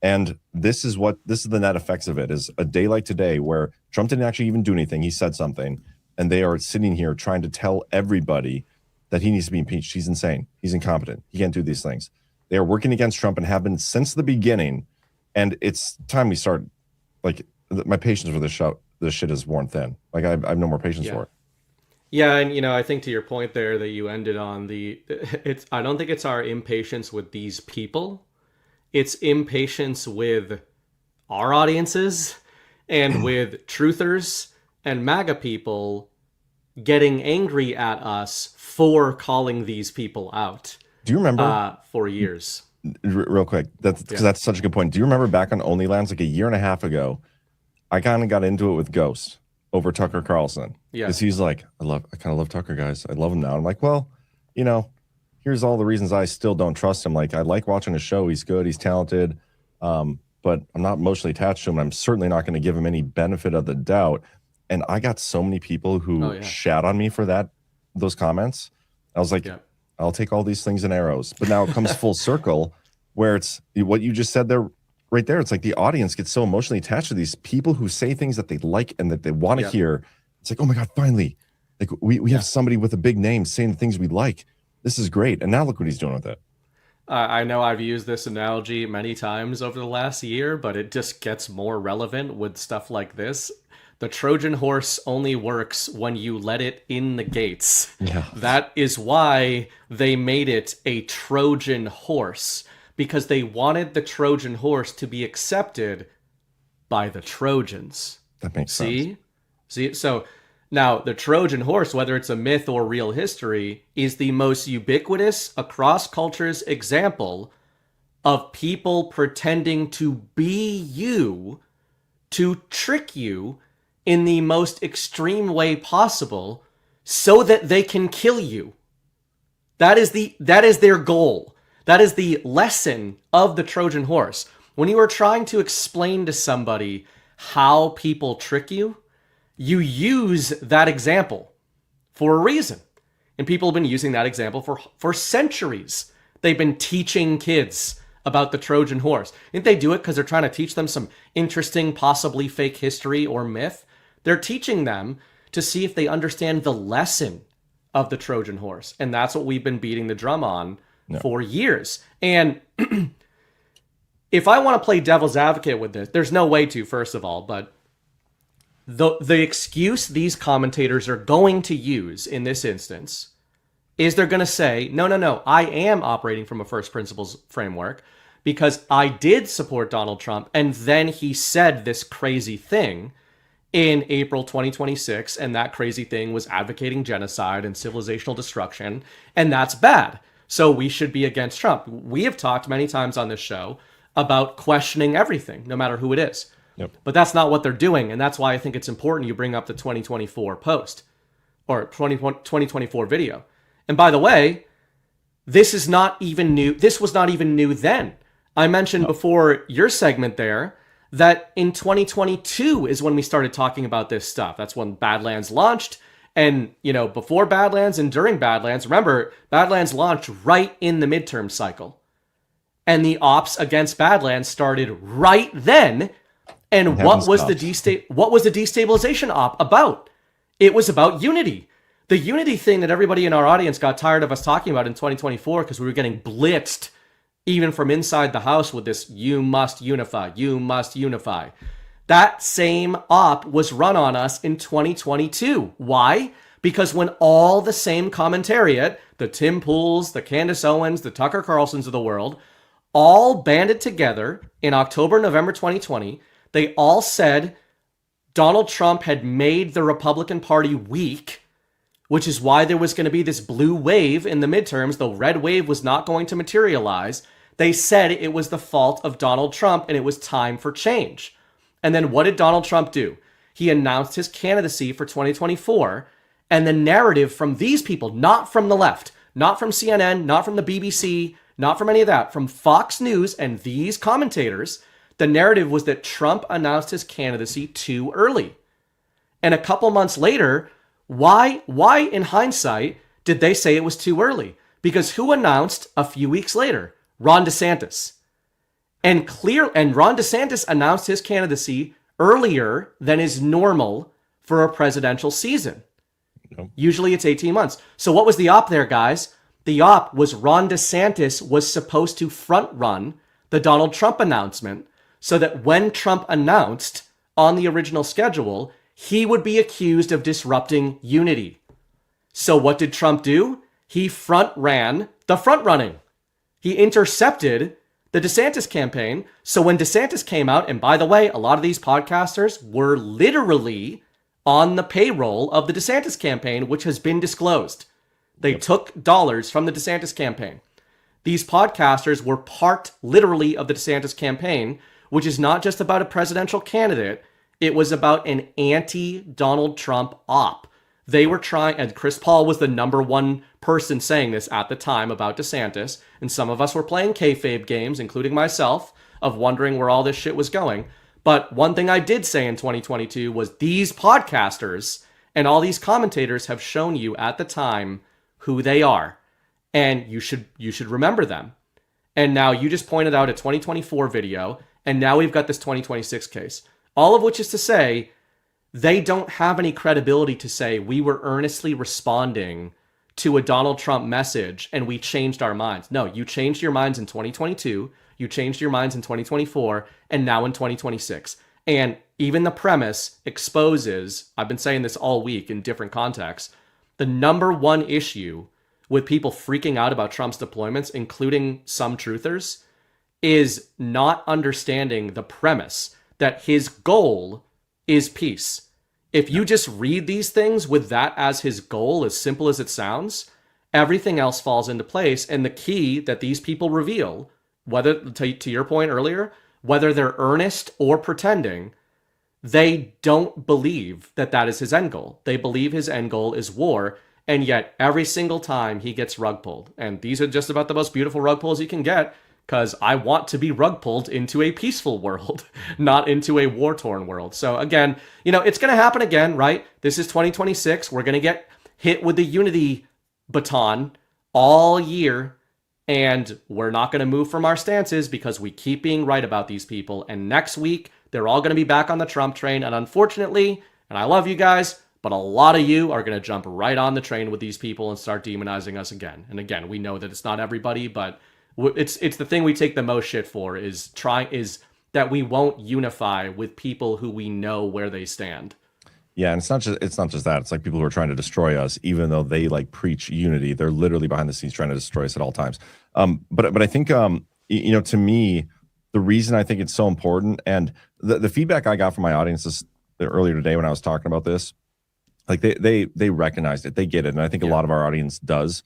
Speaker 11: And this is the net effects of it, is a day like today where Trump didn't actually even do anything. He said something, and they are sitting here trying to tell everybody that he needs to be impeached. He's insane. He's incompetent. He can't do these things. They are working against Trump and have been since the beginning. And it's time we start. Like, my patience for this shit is worn thin. Like, I have no more patience for it.
Speaker 12: Yeah, and I think to your point there that you ended on, I don't think it's our impatience with these people. It's impatience with our audiences and with truthers and MAGA people getting angry at us for calling these people out.
Speaker 11: Do you remember?
Speaker 12: For years.
Speaker 11: Real quick, that's such a good point. Do you remember back on OnlyLands, like a year and a half ago, I kind of got into it with Ghost over Tucker Carlson. Yeah. Because he's like, I kind of love Tucker, guys. I love him now. I'm like, well, here's all the reasons I still don't trust him. Like, I like watching his show. He's good. He's talented. But I'm not emotionally attached to him. I'm certainly not going to give him any benefit of the doubt. And I got so many people who shat on me for those comments. I was like, I'll take all these things in arrows. But now it comes full circle where it's what you just said there, right there. It's like the audience gets so emotionally attached to these people who say things that they like and that they want to hear. It's like, oh my God, finally. Like we have somebody with a big name saying the things we like. This is great. And now look what he's doing with it.
Speaker 12: I know I've used this analogy many times over the last year, but it just gets more relevant with stuff like this. The Trojan horse only works when you let it in the gates.
Speaker 11: Yeah.
Speaker 12: That is why they made it a Trojan horse, because they wanted the Trojan horse to be accepted by the Trojans.
Speaker 11: That makes sense.
Speaker 12: See? So now the Trojan horse, whether it's a myth or real history, is the most ubiquitous across cultures example of people pretending to be you to trick you in the most extreme way possible so that they can kill you. That is their goal. That is the lesson of the Trojan horse. When you are trying to explain to somebody how people trick you, you use that example for a reason. And people have been using that example for centuries. They've been teaching kids about the Trojan horse. Didn't they do it because they're trying to teach them some interesting, possibly fake history or myth? They're teaching them to see if they understand the lesson of the Trojan horse. And that's what we've been beating the drum on for years. And if I want to play devil's advocate with this, there's no way to, first of all, but the excuse these commentators are going to use in this instance is they're going to say, no, I am operating from a first principles framework because I did support Donald Trump and then he said this crazy thing in April 2026, and that crazy thing was advocating genocide and civilizational destruction, and that's bad. So we should be against Trump. We have talked many times on this show about questioning everything, no matter who it is.
Speaker 11: Yep.
Speaker 12: But that's not what they're doing, and that's why I think it's important you bring up the 2024 post, or 2024 video. And by the way, this is not even new. This was not even new then. I mentioned before your segment there that in 2022 is when we started talking about this stuff. That's when Badlands launched. And, before Badlands and during Badlands, remember, Badlands launched right in the midterm cycle. And the ops against Badlands started right then. And what was the destabilization op about? It was about unity. The unity thing that everybody in our audience got tired of us talking about in 2024 because we were getting blitzed even from inside the house with this, you must unify, you must unify. That same op was run on us in 2022. Why? Because when all the same commentariat, the Tim Pools, the Candace Owens, the Tucker Carlsons of the world, all banded together in October, November 2020, they all said Donald Trump had made the Republican Party weak, which is why there was going to be this blue wave in the midterms. The red wave was not going to materialize. They said it was the fault of Donald Trump and it was time for change. And then what did Donald Trump do? He announced his candidacy for 2024. And the narrative from these people, not from the left, not from CNN, not from the BBC, not from any of that, from Fox News and these commentators, the narrative was that Trump announced his candidacy too early. And a couple months later, why in hindsight did they say it was too early? Because who announced a few weeks later? Ron DeSantis. And Ron DeSantis announced his candidacy earlier than is normal for a presidential season.
Speaker 11: Nope.
Speaker 12: Usually it's 18 months. So what was the op there, guys? The op was Ron DeSantis was supposed to front run the Donald Trump announcement so that when Trump announced on the original schedule, he would be accused of disrupting unity. So what did Trump do? He front ran the front running. He intercepted the DeSantis campaign. So when DeSantis came out, and by the way, a lot of these podcasters were literally on the payroll of the DeSantis campaign, which has been disclosed. They took dollars from the DeSantis campaign. These podcasters were part literally of the DeSantis campaign, which is not just about a presidential candidate. It was about an anti-Donald Trump op. They were trying, and Chris Paul was the number one person saying this at the time about DeSantis, and some of us were playing kayfabe games, including myself, of wondering where all this shit was going. But one thing I did say in 2022 was these podcasters and all these commentators have shown you at the time who they are, and you should remember them. And now you just pointed out a 2024 video, and now we've got this 2026 case. All of which is to say, they don't have any credibility to say we were earnestly responding to a Donald Trump message and we changed our minds. No, you changed your minds in 2022, you changed your minds in 2024, and now in 2026. And even the premise exposes, I've been saying this all week in different contexts, the number one issue with people freaking out about Trump's deployments, including some truthers, is not understanding the premise that his goal is peace. If you just read these things with that as his goal, as simple as it sounds, everything else falls into place. And the key that these people reveal, whether, to your point earlier, whether they're earnest or pretending, they don't believe that that is his end goal. They believe his end goal is war. And yet every single time he gets rug pulled, and these are just about the most beautiful rug pulls you can get, because I want to be rug pulled into a peaceful world, not into a war-torn world. So again, it's going to happen again, right? This is 2026. We're going to get hit with the unity baton all year, and we're not going to move from our stances because we keep being right about these people. And next week, they're all going to be back on the Trump train. And unfortunately, and I love you guys, but a lot of you are going to jump right on the train with these people and start demonizing us again. And again, we know that it's not everybody, but it's the thing we take the most shit for is that we won't unify with people who we know where they stand.
Speaker 11: Yeah, and it's not just that. It's like people who are trying to destroy us, even though they like preach unity. They're literally behind the scenes trying to destroy us at all times. But I think to me, the reason I think it's so important, and the feedback I got from my audience earlier today when I was talking about this, like they recognized it, they get it, and I think a lot of our audience does.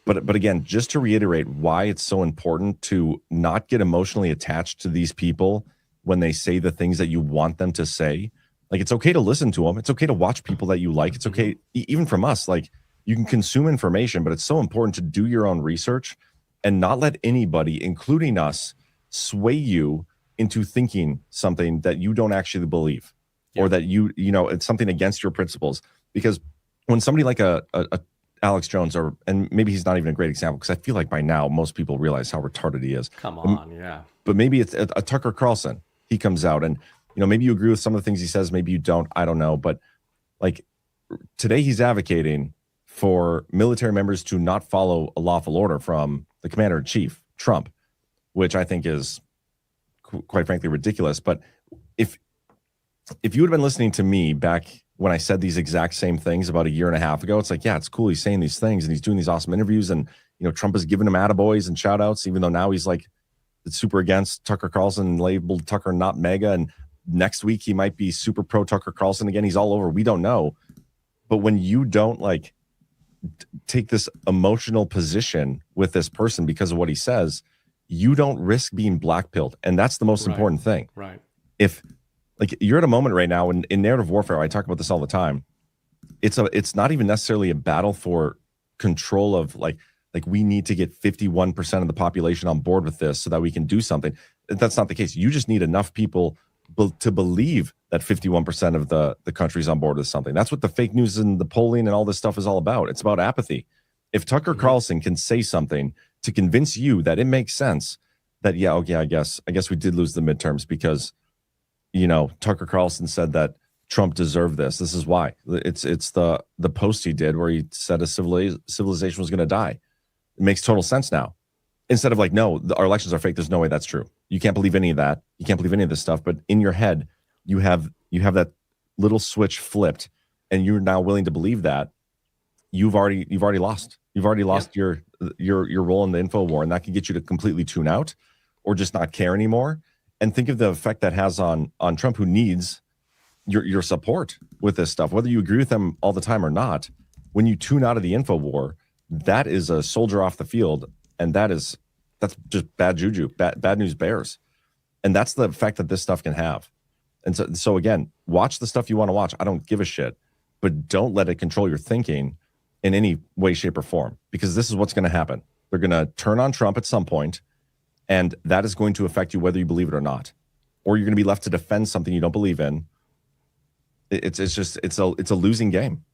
Speaker 11: But again, just to reiterate why it's so important to not get emotionally attached to these people when they say the things that you want them to say. Like, it's okay to listen to them. It's okay to watch people that you like. It's okay, even from us, like, you can consume information, but it's so important to do your own research and not let anybody, including us, sway you into thinking something that you don't actually believe, or that it's something against your principles. Because when somebody like a Alex Jones, and maybe he's not even a great example, because I feel like by now most people realize how retarded he is.
Speaker 12: Come on, yeah.
Speaker 11: But maybe it's a Tucker Carlson. He comes out and, maybe you agree with some of the things he says, maybe you don't, I don't know. But like today he's advocating for military members to not follow a lawful order from the commander-in-chief, Trump, which I think is quite frankly ridiculous. But if you would have been listening to me back when I said these exact same things about a year and a half ago, it's like, yeah, it's cool. He's saying these things and he's doing these awesome interviews, and, Trump is giving him attaboys and shout outs, even though now he's like super against Tucker Carlson and labeled Tucker not mega. And next week he might be super pro Tucker Carlson again. He's all over. We don't know. But when you don't like take this emotional position with this person because of what he says, you don't risk being blackpilled. And that's the most important thing.
Speaker 12: Right.
Speaker 11: If like you're at a moment right now in narrative warfare, I talk about this all the time. It's not even necessarily a battle for control of like we need to get 51% of the population on board with this so that we can do something. That's not the case. You just need enough people to believe that 51% of the country's on board with something. That's what the fake news and the polling and all this stuff is all about. It's about apathy. If Tucker Carlson can say something to convince you that it makes sense, that I guess we did lose the midterms because Tucker Carlson said that Trump deserved this. This is why. It's the post he did where he said a civilization was going to die. It makes total sense now. Instead of like, no, our elections are fake. There's no way that's true. You can't believe any of that. You can't believe any of this stuff. But in your head, you have that little switch flipped, and you're now willing to believe that. You've already lost. You've already lost your role in the info war, and that can get you to completely tune out or just not care anymore. And think of the effect that has on Trump, who needs your support with this stuff, whether you agree with them all the time or not. When you tune out of the info war, that is a soldier off the field, and that's just bad juju, bad news bears. And that's the effect that this stuff can have. And so again, watch the stuff you want to watch. I don't give a shit, but don't let it control your thinking in any way, shape, or form, because this is what's going to happen. They're going to turn on Trump at some point, and that is going to affect you whether you believe it or not, or you're going to be left to defend something you don't believe in. It's a losing game.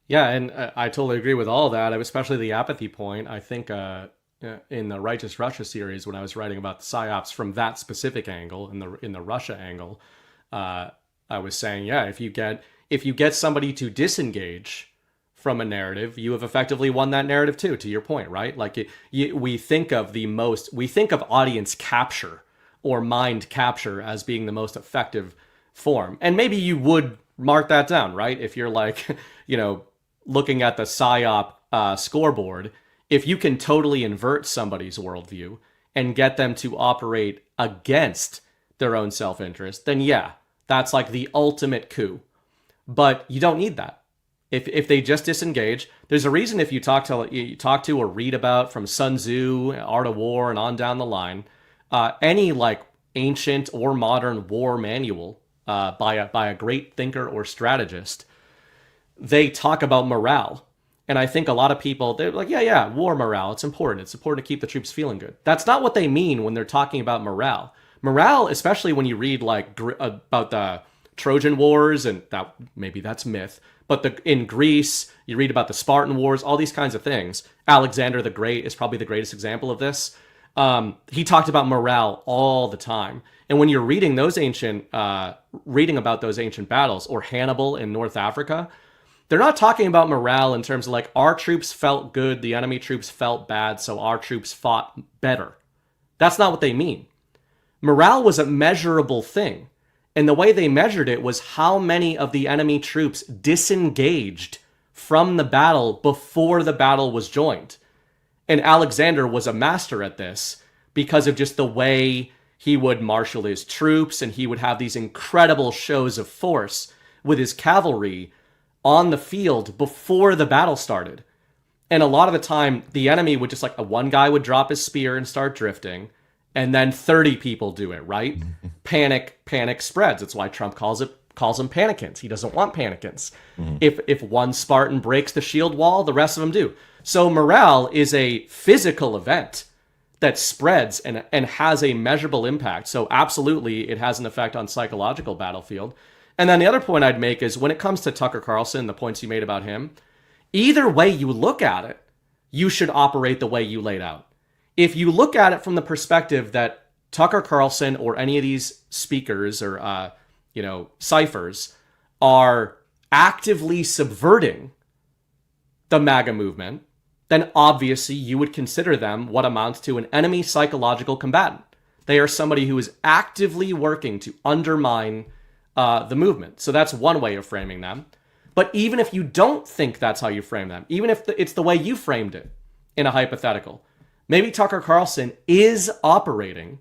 Speaker 12: Yeah, and I totally agree with all that, especially the apathy point. I think in the Righteous Russia series, when I was writing about the psyops from that specific angle, in the Russia angle, I was saying, if you get somebody to disengage from a narrative, you have effectively won that narrative too, to your point, right? Like we think of audience capture or mind capture as being the most effective form. And maybe you would mark that down, right? If you're like, looking at the PSYOP scoreboard, if you can totally invert somebody's worldview and get them to operate against their own self-interest, then yeah, that's like the ultimate coup. But you don't need that. If they just disengage, there's a reason if you talk to or read about from Sun Tzu, Art of War, and on down the line, any like ancient or modern war manual by a great thinker or strategist, they talk about morale. And I think a lot of people, they're like, yeah, war morale, it's important. It's important to keep the troops feeling good. That's not what they mean when they're talking about morale. Morale, especially when you read like about the Trojan Wars, and that maybe that's myth, but in Greece, you read about the Spartan Wars, all these kinds of things. Alexander the Great is probably the greatest example of this. He talked about morale all the time. And when you're reading about those ancient battles, or Hannibal in North Africa, they're not talking about morale in terms of like our troops felt good, the enemy troops felt bad, so our troops fought better. That's not what they mean. Morale was a measurable thing. And the way they measured it was how many of the enemy troops disengaged from the battle before the battle was joined. And Alexander was a master at this because of just the way he would marshal his troops, and he would have these incredible shows of force with his cavalry on the field before the battle started. And a lot of the time, the enemy would just one guy would drop his spear and start drifting, and then 30 people do it, right? Panic spreads. That's why Trump calls them panicants. He doesn't want panicants. If one Spartan breaks the shield wall, the rest of them do. So morale is a physical event that spreads and has a measurable impact. So absolutely, it has an effect on psychological battlefield. And then the other point I'd make is when it comes to Tucker Carlson, the points you made about him, either way you look at it, you should operate the way you laid out. If you look at it from the perspective that Tucker Carlson or any of these speakers or, ciphers are actively subverting the MAGA movement, then obviously you would consider them what amounts to an enemy psychological combatant. They are somebody who is actively working to undermine the movement. So that's one way of framing them. But even if you don't think that's how you frame them, even if it's the way you framed it in a hypothetical, maybe Tucker Carlson is operating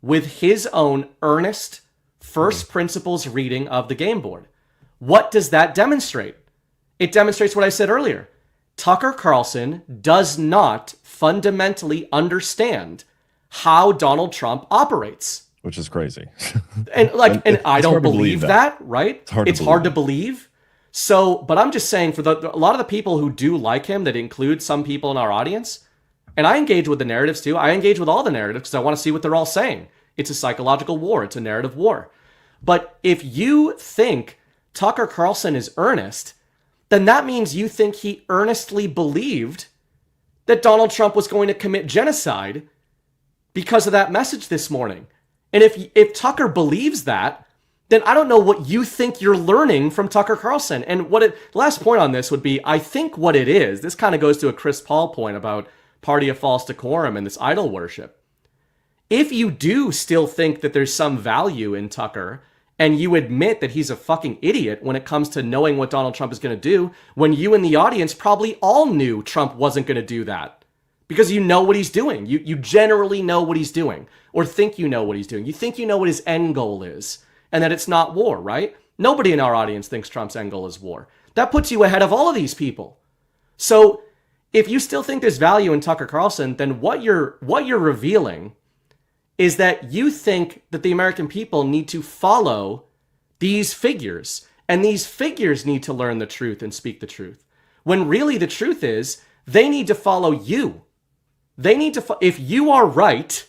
Speaker 12: with his own earnest first principles reading of the game board. What does that demonstrate? It demonstrates what I said earlier. Tucker Carlson does not fundamentally understand how Donald Trump operates.
Speaker 11: Which is crazy.
Speaker 12: And I don't believe that, right? It's hard to believe. So, but I'm just saying for a lot of the people who do like him, that includes some people in our audience, and I engage with the narratives too. I engage with all the narratives because I want to see what they're all saying. It's a psychological war. It's a narrative war. But if you think Tucker Carlson is earnest, then that means you think he earnestly believed that Donald Trump was going to commit genocide because of that message this morning. And if Tucker believes that, then I don't know what you think you're learning from Tucker Carlson. And last point on this would be, I think what it is, this kind of goes to a Chris Paul point about party of false decorum and this idol worship. If you do still think that there's some value in Tucker, and you admit that he's a fucking idiot when it comes to knowing what Donald Trump is going to do, when you in the audience probably all knew Trump wasn't going to do that. Because you know what he's doing. You generally know what he's doing, or think you know what he's doing. You think you know what his end goal is, and that it's not war, right? Nobody in our audience thinks Trump's end goal is war. That puts you ahead of all of these people. So if you still think there's value in Tucker Carlson, then what you're revealing is that you think that the American people need to follow these figures, and these figures need to learn the truth and speak the truth. When really the truth is, they need to follow you. They need to, if you are right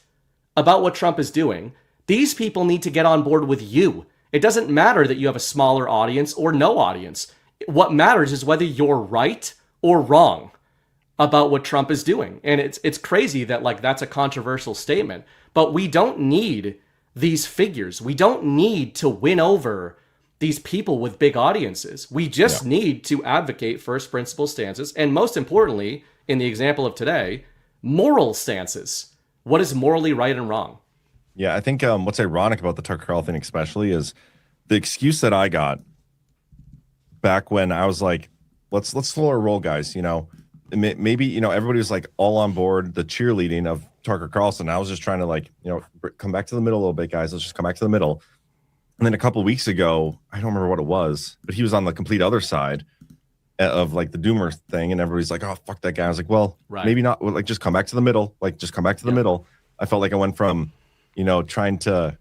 Speaker 12: about what Trump is doing, these people need to get on board with you. It doesn't matter that you have a smaller audience or no audience. What matters is whether you're right or wrong about what Trump is doing. And it's crazy that that's a controversial statement, but we don't need these figures. We don't need to win over these people with big audiences. We just need to advocate first principle stances. And most importantly, in the example of today, moral stances. What is morally right and wrong?
Speaker 11: Yeah, I think what's ironic about the Tucker Carlson thing especially is the excuse that I got back when I was like, let's slow our roll, guys. Maybe, everybody was like all on board the cheerleading of Tucker Carlson. I was just trying to come back to the middle a little bit, guys. Let's just come back to the middle. And then a couple of weeks ago, I don't remember what it was, but he was on the complete other side of like the doomer thing. And everybody's like, oh, fuck that guy. I was like, well, maybe not. Well, like, just come back to the middle. Like, just come back to the middle. I felt like I went from, trying to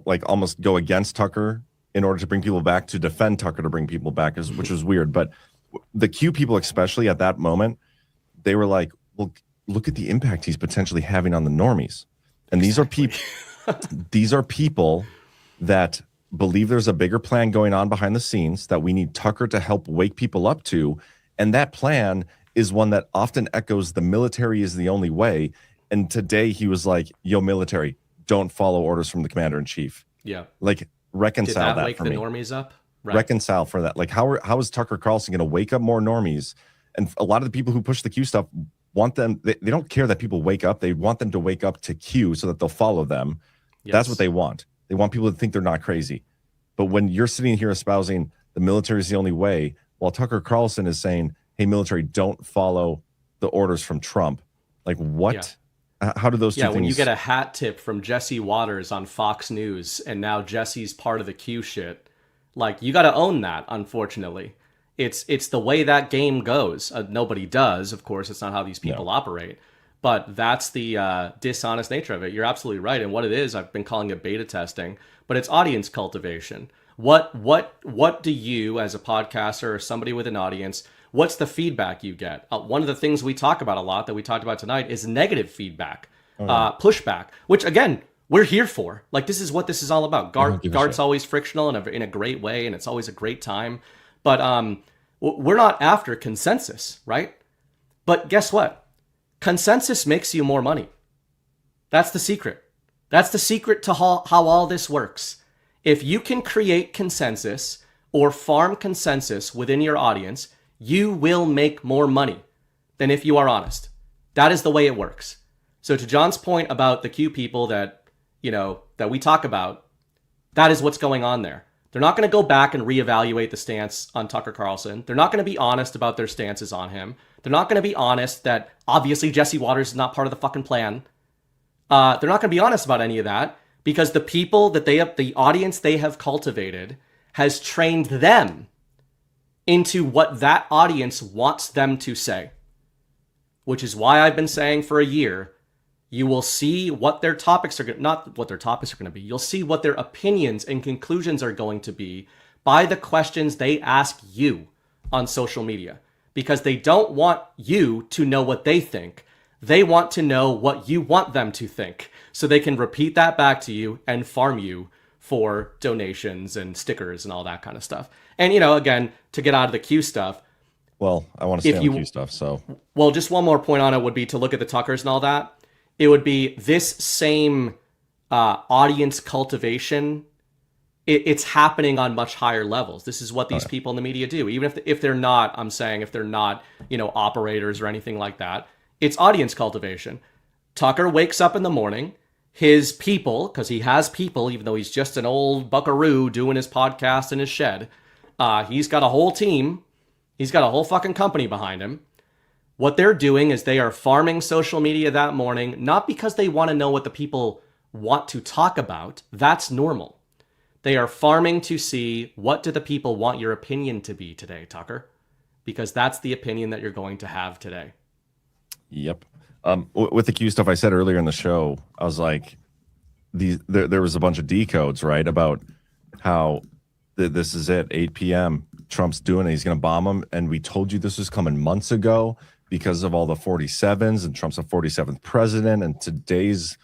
Speaker 11: like almost go against Tucker in order to bring people back to defend Tucker to bring people back, which was weird. But the Q people, especially at that moment, they were like, well, look at the impact he's potentially having on the normies. And these are people that believe there's a bigger plan going on behind the scenes that we need Tucker to help wake people up to. And that plan is one that often echoes the military is the only way. And today he was like, yo, military, don't follow orders from the commander in chief.
Speaker 12: Yeah.
Speaker 11: Like, reconcile that
Speaker 12: wake
Speaker 11: for
Speaker 12: the
Speaker 11: me.
Speaker 12: Normies up? Right.
Speaker 11: Reconcile for that. Like, how is Tucker Carlson going to wake up more normies? And a lot of the people who push the Q stuff want them, they don't care that people wake up. They want them to wake up to Q so that they'll follow them. Yes. That's what they want. They want people to think they're not crazy. But when you're sitting here espousing the military is the only way, while Tucker Carlson is saying, hey, military, don't follow the orders from Trump. Like, what? Yeah. How do those two things...
Speaker 12: when you get a hat tip from Jesse Waters on Fox News, and now Jesse's part of the Q shit, like, you got to own that, unfortunately. It's the way that game goes. Nobody does, of course. It's not how these people operate. But that's the dishonest nature of it. You're absolutely right. And what it is, I've been calling it beta testing, but it's audience cultivation. What do you, as a podcaster or somebody with an audience, what's the feedback you get? One of the things we talk about a lot that we talked about tonight is negative feedback, pushback, which, again, we're here for. Like, this is what this is all about. Guard's always frictional in a great way, and it's always a great time. But we're not after consensus, right? But guess what? Consensus makes you more money. That's the secret. That's the secret to how all this works. If you can create consensus or farm consensus within your audience, you will make more money than if you are honest. That is the way it works. So to John's point about the Q people that we talk about, that is what's going on there. They're not going to go back and reevaluate the stance on Tucker Carlson. They're not going to be honest about their stances on him. They're not going to be honest that obviously Jesse Waters is not part of the fucking plan. They're not going to be honest about any of that because the people that the audience they have cultivated has trained them into what that audience wants them to say. Which is why I've been saying for a year, you will see what their topics are not what their topics are going to be. You'll see what their opinions and conclusions are going to be by the questions they ask you on social media. Because they don't want you to know what they think. They want to know what you want them to think. So they can repeat that back to you and farm you for donations and stickers and all that kind of stuff. And, again, to get out of the Q stuff.
Speaker 11: Well, I want to stay on the Q stuff, so.
Speaker 12: Well, just one more point on it would be to look at the Tuckers and all that. It would be this same audience cultivation. It's happening on much higher levels. This is what these people in the media do. Even if they're not, I'm saying if they're not, operators or anything like that, it's audience cultivation. Tucker wakes up in the morning, his people, because he has people, even though he's just an old buckaroo doing his podcast in his shed, he's got a whole team. He's got a whole fucking company behind him. What they're doing is they are farming social media that morning, not because they want to know what the people want to talk about. That's normal. They are farming to see what do the people want your opinion to be today, Tucker, because that's the opinion that you're going to have today.
Speaker 11: Yep. With the Q stuff I said earlier in the show, I was like, there was a bunch of decodes, right, about how this is it, 8 p.m. Trump's doing it. He's going to bomb them. And we told you this was coming months ago because of all the 47s and Trump's a 47th president. And is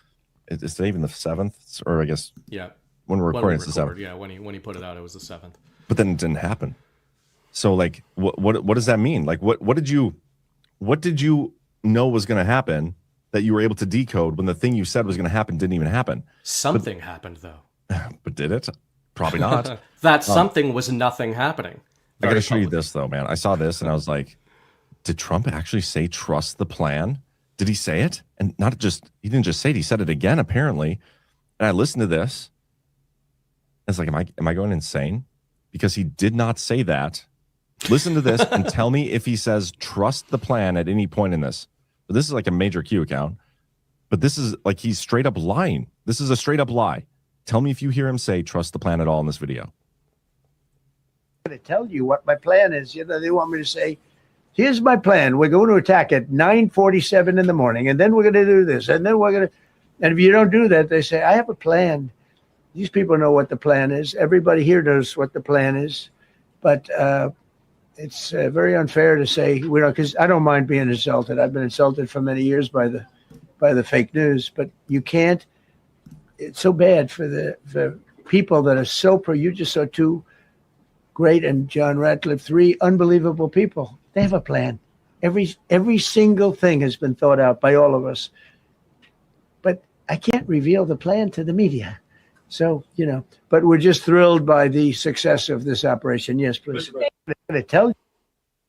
Speaker 11: today even the 7th? Or I guess.
Speaker 12: Yeah.
Speaker 11: When we're recording, it's the 7th.
Speaker 12: Yeah, when he put it out, it was the 7th.
Speaker 11: But then it didn't happen. So, like, what does that mean? Like, what did you know was going to happen that you were able to decode when the thing you said was going to happen didn't even happen?
Speaker 12: Something happened, though.
Speaker 11: But did it? Probably not.
Speaker 12: That something was nothing happening.
Speaker 11: I got to show you this, though, man. I saw this and I was like, did Trump actually say trust the plan? Did he say it? And not just, he didn't just say it, he said it again, apparently. And I listened to this. It's like, am I going insane? Because he did not say that. Listen to this and tell me if he says trust the plan at any point in this. But this is like a major Q account. But this is like he's straight up lying. This is a straight up lie. Tell me if you hear him say trust the plan at all in this video.
Speaker 3: I'm going to tell you what my plan is. They want me to say, here's my plan. We're going to attack at 9:47 in the morning, and then we're going to do this, and then we're going to. And if you don't do that, they say, I have a plan. These people know what the plan is. Everybody here knows what the plan is. But it's very unfair to say, because I don't mind being insulted. I've been insulted for many years by the fake news. But you can't. It's so bad for the people that are so pro. You just saw two great and John Ratcliffe, three unbelievable people. They have a plan. Every single thing has been thought out by all of us. But I can't reveal the plan to the media. So, but we're just thrilled by the success of this operation. Yes, please. I'm going to tell you.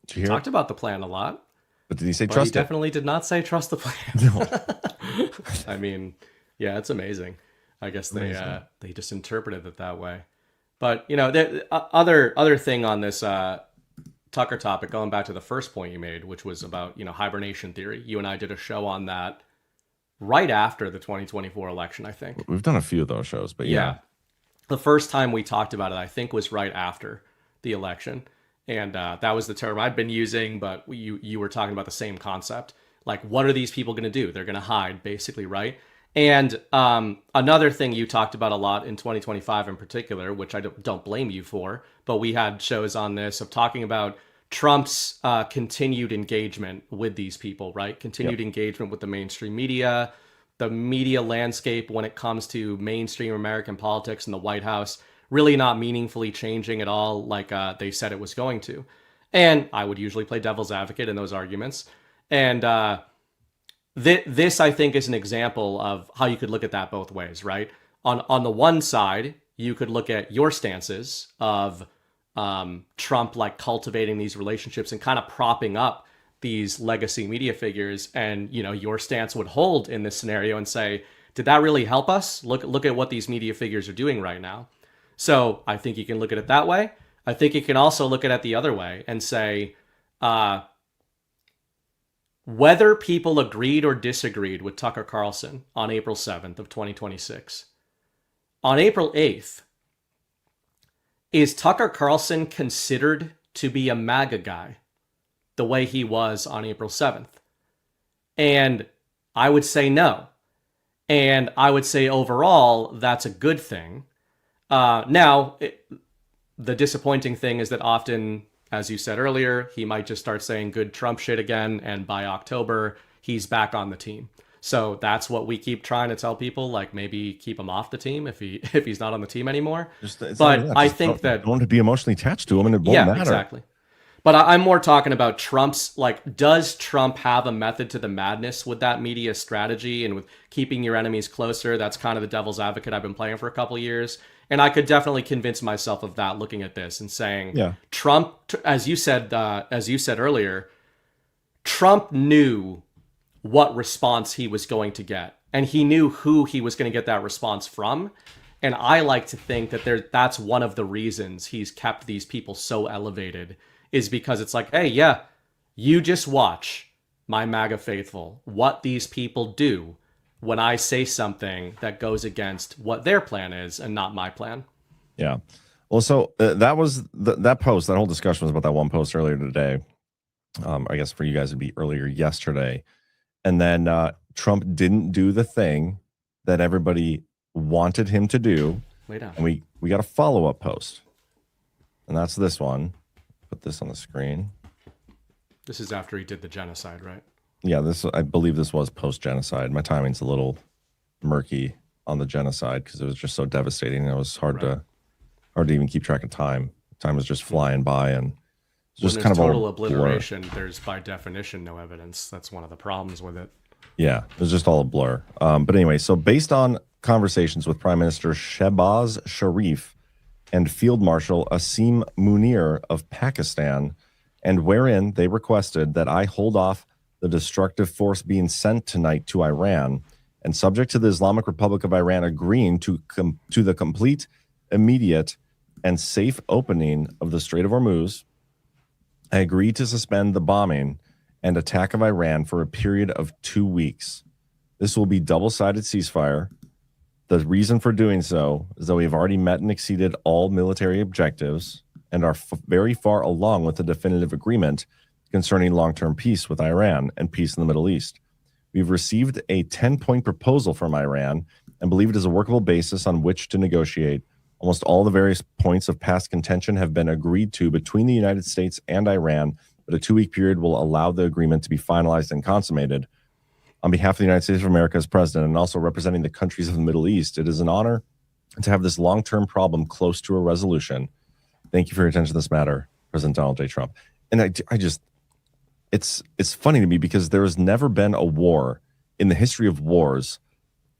Speaker 12: He talked about the plan a lot.
Speaker 11: But did he say trust it?
Speaker 12: He definitely did not say trust the plan.
Speaker 11: No.
Speaker 12: I mean, yeah, it's amazing. I guess they just interpreted it that way. But, the other thing on this Tucker topic, going back to the first point you made, which was about, hibernation theory. You and I did a show on that right after the 2024 election, I think.
Speaker 11: We've done a few of those shows, but yeah.
Speaker 12: The first time we talked about it, I think, was right after the election. And that was the term I'd been using, but you were talking about the same concept. Like, what are these people going to do? They're going to hide, basically, right? And another thing you talked about a lot in 2025 in particular, which I don't blame you for, but we had shows on this of talking about Trump's continued engagement with these people, right? Continued engagement with the mainstream media, the media landscape when it comes to mainstream American politics and the White House, really not meaningfully changing at all like they said it was going to. And I would usually play devil's advocate in those arguments. And this, I think, is an example of how you could look at that both ways, right? On the one side, you could look at your stances of Trump like cultivating these relationships and kind of propping up these legacy media figures, and your stance would hold in this scenario and say, did that really help us? Look at what these media figures are doing right now. So I think you can look at it that way. I think you can also look at it the other way and say, whether people agreed or disagreed with Tucker Carlson on April 7th of 2026, on April 8th, is Tucker Carlson considered to be a MAGA guy the way he was on April 7th? And I would say no. And I would say overall, that's a good thing. The disappointing thing is that often, as you said earlier, he might just start saying good Trump shit again, and by October, he's back on the team. So that's what we keep trying to tell people, like maybe keep him off the team if he's not on the team anymore. But I think that
Speaker 11: don't to be emotionally attached to him, and it won't matter.
Speaker 12: Exactly. But I'm more talking about Trump's, like, does Trump have a method to the madness with that media strategy and with keeping your enemies closer? That's kind of the devil's advocate I've been playing for a couple of years. And I could definitely convince myself of that looking at this and saying, Trump, as you said earlier, Trump knew what response he was going to get, and he knew who he was going to get that response from. And I like to think that that's one of the reasons he's kept these people so elevated, is because it's like, hey, yeah, you just watch, my MAGA faithful, what these people do when I say something that goes against what their plan is and not my plan.
Speaker 11: Yeah. Well, so that was that post, that whole discussion was about that one post earlier today. I guess for you guys it'd be earlier yesterday. And then Trump didn't do the thing that everybody wanted him to do.
Speaker 12: Wait up.
Speaker 11: And we got a follow-up post. And that's this one. Put this on the screen.
Speaker 12: This is after he did the genocide, right?
Speaker 11: Yeah, I believe this was post-genocide. My timing's a little murky on the genocide because it was just so devastating. It was hard to even keep track of time. Time was just flying by, and just kind of
Speaker 12: total obliteration. There's by definition no evidence. That's one of the problems with it.
Speaker 11: Yeah, it was just all a blur. But anyway, so based on conversations with Prime Minister Shehbaz Sharif and Field Marshal Asim Munir of Pakistan, and wherein they requested that I hold off the destructive force being sent tonight to Iran, and subject to the Islamic Republic of Iran agreeing to the complete, immediate, and safe opening of the Strait of Hormuz, I agree to suspend the bombing and attack of Iran for a period of 2 weeks. This will be double-sided ceasefire. The reason for doing so is that we have already met and exceeded all military objectives and are very far along with the definitive agreement concerning long-term peace with Iran and peace in the Middle East. We've received a 10-point proposal from Iran and believe it is a workable basis on which to negotiate. Almost all the various points of past contention have been agreed to between the United States and Iran, but a 2-week period will allow the agreement to be finalized and consummated. On behalf of the United States of America as president and also representing the countries of the Middle East, it is an honor to have this long-term problem close to a resolution. Thank you for your attention to this matter, President Donald J. Trump. And I just, it's funny to me because there has never been a war in the history of wars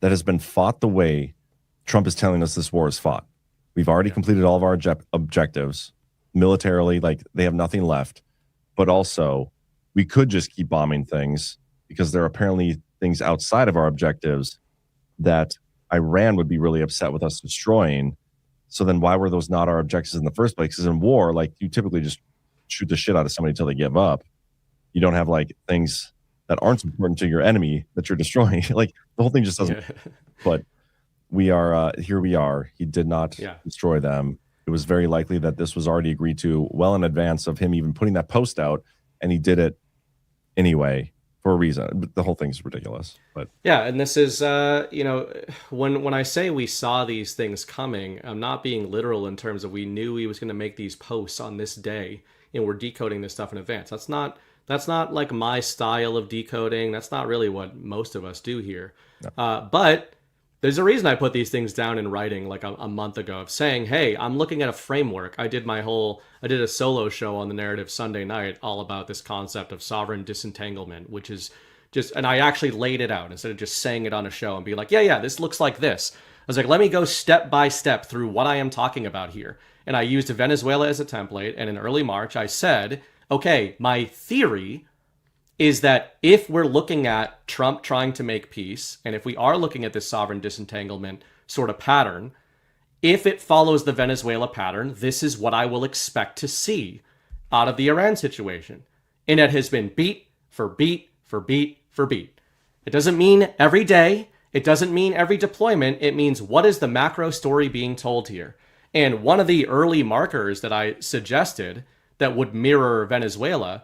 Speaker 11: that has been fought the way Trump is telling us this war is fought. We've already completed all of our objectives militarily, like they have nothing left, but also we could just keep bombing things because there are apparently things outside of our objectives that Iran would be really upset with us destroying. So then why were those not our objectives in the first place? Because in war, like you typically just shoot the shit out of somebody until they give up. You don't have like things that aren't important to your enemy that you're destroying. Like the whole thing just doesn't. But we are here. We are. He did not destroy them. It was very likely that this was already agreed to well in advance of him even putting that post out, and he did it anyway for a reason. The whole thing's ridiculous. But
Speaker 12: yeah, and this is when I say we saw these things coming, I'm not being literal in terms of we knew he was going to make these posts on this day and we're decoding this stuff in advance. That's not like my style of decoding. That's not really what most of us do here. No. But there's a reason I put these things down in writing like a month ago of saying, hey, I'm looking at a framework. I did a solo show on the Narrative Sunday night all about this concept of sovereign disentanglement, which is just, and I actually laid it out instead of just saying it on a show and be like, yeah, this looks like this. I was like, let me go step by step through what I am talking about here. And I used Venezuela as a template. And in early March, I said, okay, my theory is that if we're looking at Trump trying to make peace, and if we are looking at this sovereign disentanglement sort of pattern, if it follows the Venezuela pattern, this is what I will expect to see out of the Iran situation. And it has been beat for beat for beat for beat. It doesn't mean every day. It doesn't mean every deployment. It means what is the macro story being told here? And one of the early markers that I suggested that would mirror Venezuela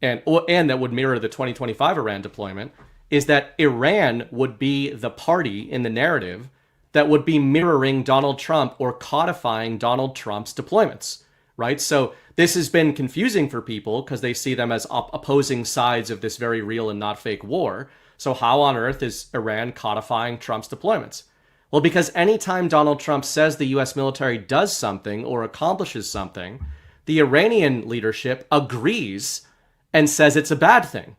Speaker 12: and that would mirror the 2025 Iran deployment is that Iran would be the party in the narrative that would be mirroring Donald Trump or codifying Donald Trump's deployments, right? So this has been confusing for people because they see them as opposing sides of this very real and not fake war. So how on earth is Iran codifying Trump's deployments? Well, because anytime Donald Trump says the U.S. military does something or accomplishes something, the Iranian leadership agrees and says it's a bad thing.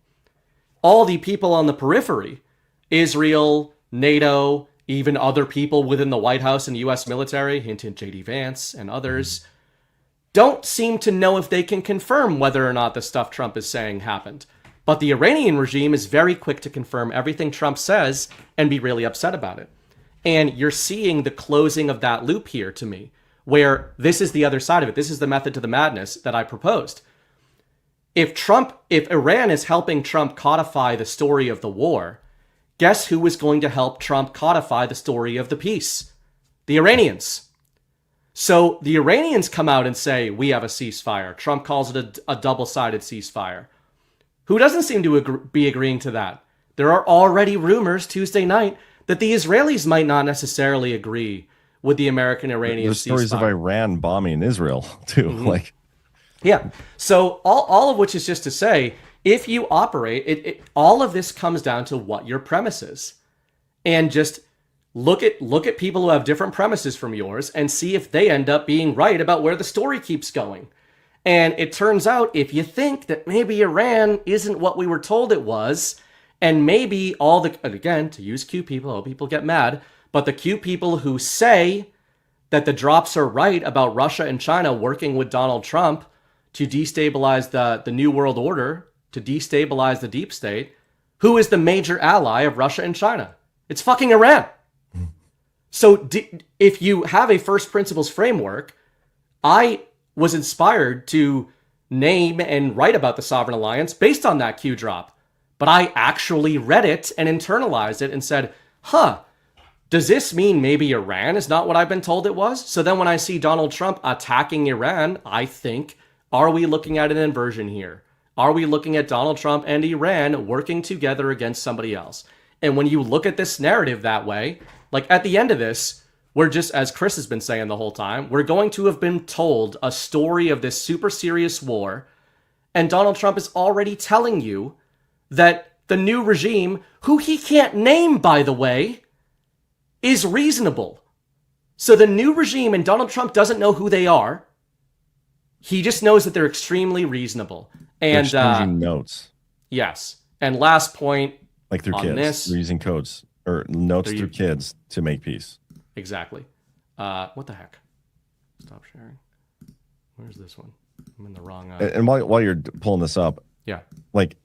Speaker 12: All the people on the periphery, Israel, NATO, even other people within the White House and U.S. military, hint J.D. Vance and others, don't seem to know if they can confirm whether or not the stuff Trump is saying happened. But the Iranian regime is very quick to confirm everything Trump says and be really upset about it. And you're seeing the closing of that loop here to me, where this is the other side of it. This is the method to the madness that I proposed. If Iran is helping Trump codify the story of the war, guess who is going to help Trump codify the story of the peace? The Iranians. So the Iranians come out and say, we have a ceasefire. Trump calls it a double-sided ceasefire. Who doesn't seem to be agreeing to that? There are already rumors Tuesday night that the Israelis might not necessarily agree with the American-Iranian ceasefire.
Speaker 11: There's stories of Iran bombing Israel, too.
Speaker 12: Mm-hmm. Yeah. So all of which is just to say, if you operate, all of this comes down to what your premise is. And just look at people who have different premises from yours and see if they end up being right about where the story keeps going. And it turns out if you think that maybe Iran isn't what we were told it was, and maybe again, to use Q people, people get mad, but the Q people who say that the drops are right about Russia and China working with Donald Trump to destabilize the New World Order, to destabilize the deep state, who is the major ally of Russia and China? It's fucking Iran. So if you have a first principles framework, I was inspired to name and write about the Sovereign Alliance based on that Q drop. But I actually read it and internalized it and said, does this mean maybe Iran is not what I've been told it was? So then when I see Donald Trump attacking Iran, I think, are we looking at an inversion here? Are we looking at Donald Trump and Iran working together against somebody else? And when you look at this narrative that way, like at the end of this, we're just, as Chris has been saying the whole time, we're going to have been told a story of this super serious war. And Donald Trump is already telling you that the new regime, who he can't name, by the way, is reasonable. So the new regime, and Donald Trump doesn't know who they are. He just knows that they're extremely reasonable. And
Speaker 11: they're exchanging notes.
Speaker 12: Yes. And last point,
Speaker 11: like through
Speaker 12: on
Speaker 11: kids,
Speaker 12: this,
Speaker 11: they're using codes or notes through kids to make peace.
Speaker 12: Exactly. What the heck? Stop sharing. Where's this one? I'm in the wrong.
Speaker 11: And while you're pulling this up,
Speaker 12: yeah,
Speaker 11: like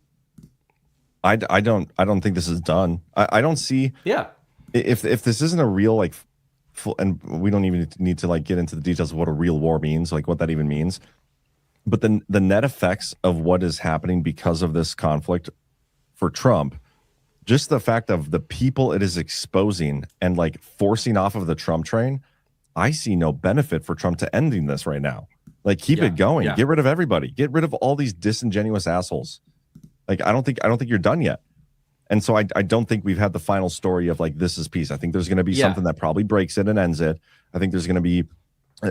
Speaker 11: I don't think this is done. I don't see.
Speaker 12: Yeah.
Speaker 11: If this isn't a real like full, and we don't even need to like get into the details of what a real war means, like what that even means. But then the net effects of what is happening because of this conflict for Trump, just the fact of the people it is exposing and like forcing off of the Trump train, I see no benefit for Trump to ending this right now. Like keep it going, get rid of everybody, get rid of all these disingenuous assholes. Like I don't think you're done yet. And so I don't think we've had the final story of like this is peace. I think there's going to be something that probably breaks it and ends it. I think there's going to be,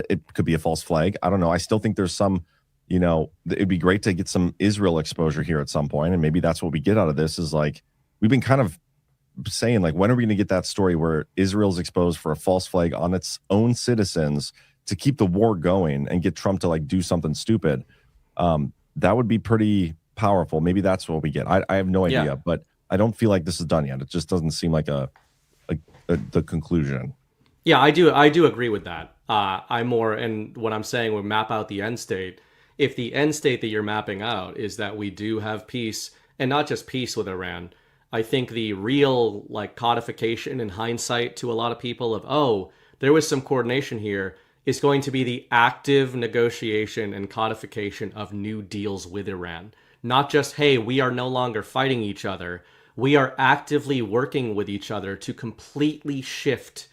Speaker 11: it could be a false flag. I don't know. I still think there's some, you know, it'd be great to get some Israel exposure here at some point, and maybe that's what we get out of this. Is like we've been kind of saying like, when are we going to get that story where Israel's exposed for a false flag on its own citizens to keep the war going and get Trump to like do something stupid? That would be pretty powerful. Maybe that's what we get. I have no idea, but I don't feel like this is done yet. It just doesn't seem like the conclusion.
Speaker 12: Yeah, I do agree with that. I'm more, and what I'm saying, we map out the end state. If the end state that you're mapping out is that we do have peace, and not just peace with Iran, I think the real like codification in hindsight to a lot of people of, oh, there was some coordination here, is going to be the active negotiation and codification of new deals with Iran. Not just, hey, we are no longer fighting each other. We are actively working with each other to completely shift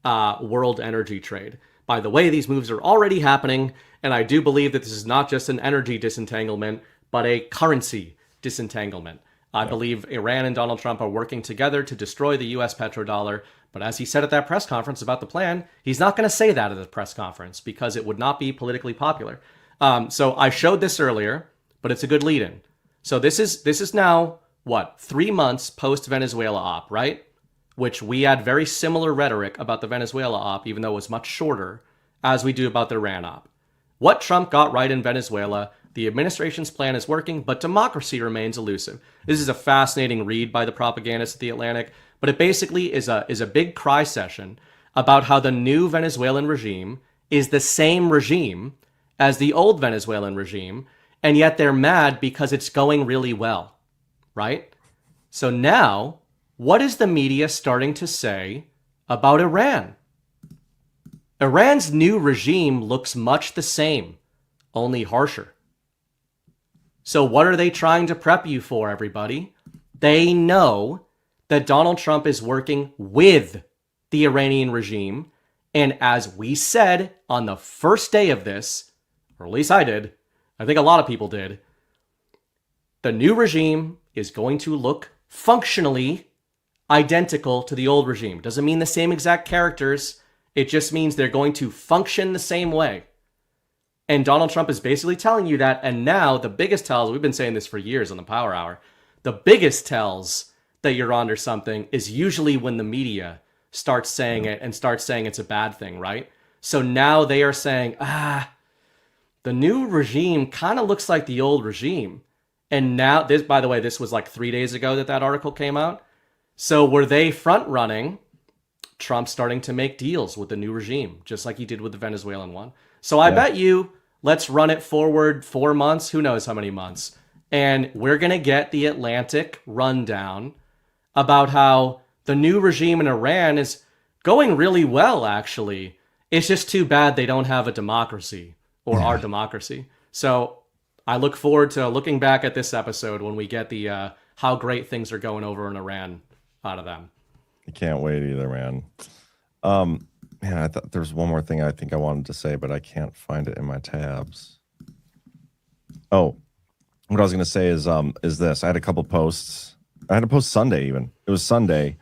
Speaker 12: world energy trade. By the way, these moves are already happening, and I do believe that this is not just an energy disentanglement, but a currency disentanglement. I believe Iran and Donald Trump are working together to destroy the U.S. petrodollar, but as he said at that press conference about the plan, he's not going to say that at the press conference because it would not be politically popular. So I showed this earlier, but it's a good lead-in. So this is now, 3 months post-Venezuela op, right? Which we had very similar rhetoric about the Venezuela op, even though it was much shorter, as we do about the Iran op. What Trump got right in Venezuela, the administration's plan is working, but democracy remains elusive. This is a fascinating read by the propagandists at The Atlantic, but it basically is a big cry session about how the new Venezuelan regime is the same regime as the old Venezuelan regime, and yet they're mad because it's going really well, right? So now, what is the media starting to say about Iran? Iran's new regime looks much the same, only harsher. So what are they trying to prep you for, everybody? They know that Donald Trump is working with the Iranian regime, and as we said on the first day of this, or at least I did, I think a lot of people did, the new regime is going to look functionally identical to the old regime. Doesn't mean the same exact characters. It just means they're going to function the same way. And Donald Trump is basically telling you that. And now the biggest tells, we've been saying this for years on the Power Hour, the biggest tells that you're onto something is usually when the media starts saying it and starts saying it's a bad thing, right? So now they are saying, the new regime kind of looks like the old regime. And now this, by the way, this was like 3 days ago that article came out. So were they front running Trump starting to make deals with the new regime, just like he did with the Venezuelan one. So I bet you, let's run it forward 4 months, who knows how many months, and we're going to get the Atlantic rundown about how the new regime in Iran is going really well, actually. It's just too bad they don't have a democracy, or our democracy. So I look forward to looking back at this episode when we get the how great things are going over in Iran out of them.
Speaker 11: I can't wait either, man. Man, I thought there's one more thing I think I wanted to say, but I can't find it in my tabs. Oh, what I was going to say is this. I had a couple posts. I had a post Sunday even. It was Sunday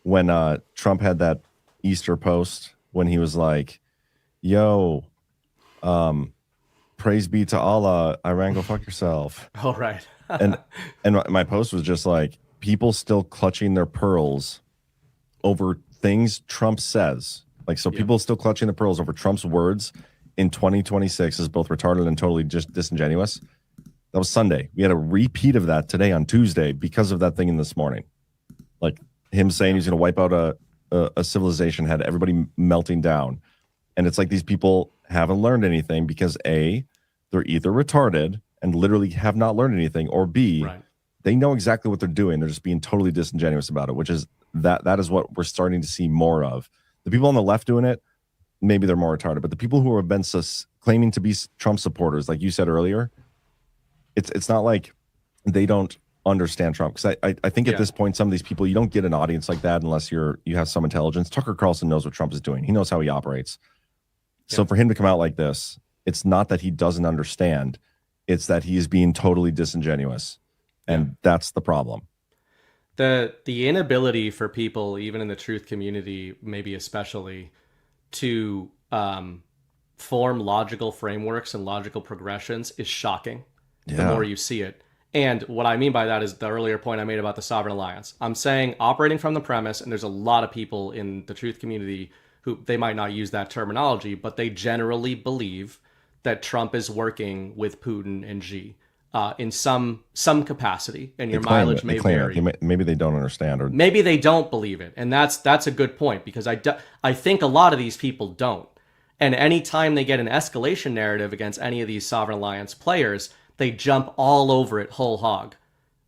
Speaker 11: when Trump had that Easter post when he was like, yo, praise be to Allah, Iran, go fuck yourself.
Speaker 12: Oh, right.
Speaker 11: and my post was just like, people still clutching their pearls over things Trump says. Like, so people still clutching the pearls over Trump's words in 2026 is both retarded and totally just disingenuous. That was Sunday. We had a repeat of that today on Tuesday because of that thing in this morning. Like him saying he's going to wipe out a civilization, had everybody melting down. And it's like these people haven't learned anything because A, they're either retarded and literally have not learned anything, or B, they know exactly what they're doing. They're just being totally disingenuous about it, which is that is what we're starting to see more of. The people on the left doing it, maybe they're more retarded, but the people who have been claiming to be Trump supporters, like you said earlier, it's not like they don't understand Trump. Because I think at this point, some of these people, you don't get an audience like that unless you have some intelligence. Tucker Carlson knows what Trump is doing. He knows how he operates. So for him to come out like this, it's not that he doesn't understand. It's that he is being totally disingenuous. And that's the problem.
Speaker 12: The inability for people, even in the truth community, maybe especially, to form logical frameworks and logical progressions is shocking. The more you see it. And what I mean by that is the earlier point I made about the sovereign alliance. I'm saying operating from the premise, and there's a lot of people in the truth community who they might not use that terminology, but they generally believe that Trump is working with Putin and Xi in some capacity, and your mileage may vary.
Speaker 11: Maybe they don't understand, or
Speaker 12: maybe they don't believe it, and that's a good point, because I think a lot of these people don't. And anytime they get an escalation narrative against any of these sovereign alliance players, they jump all over it whole hog,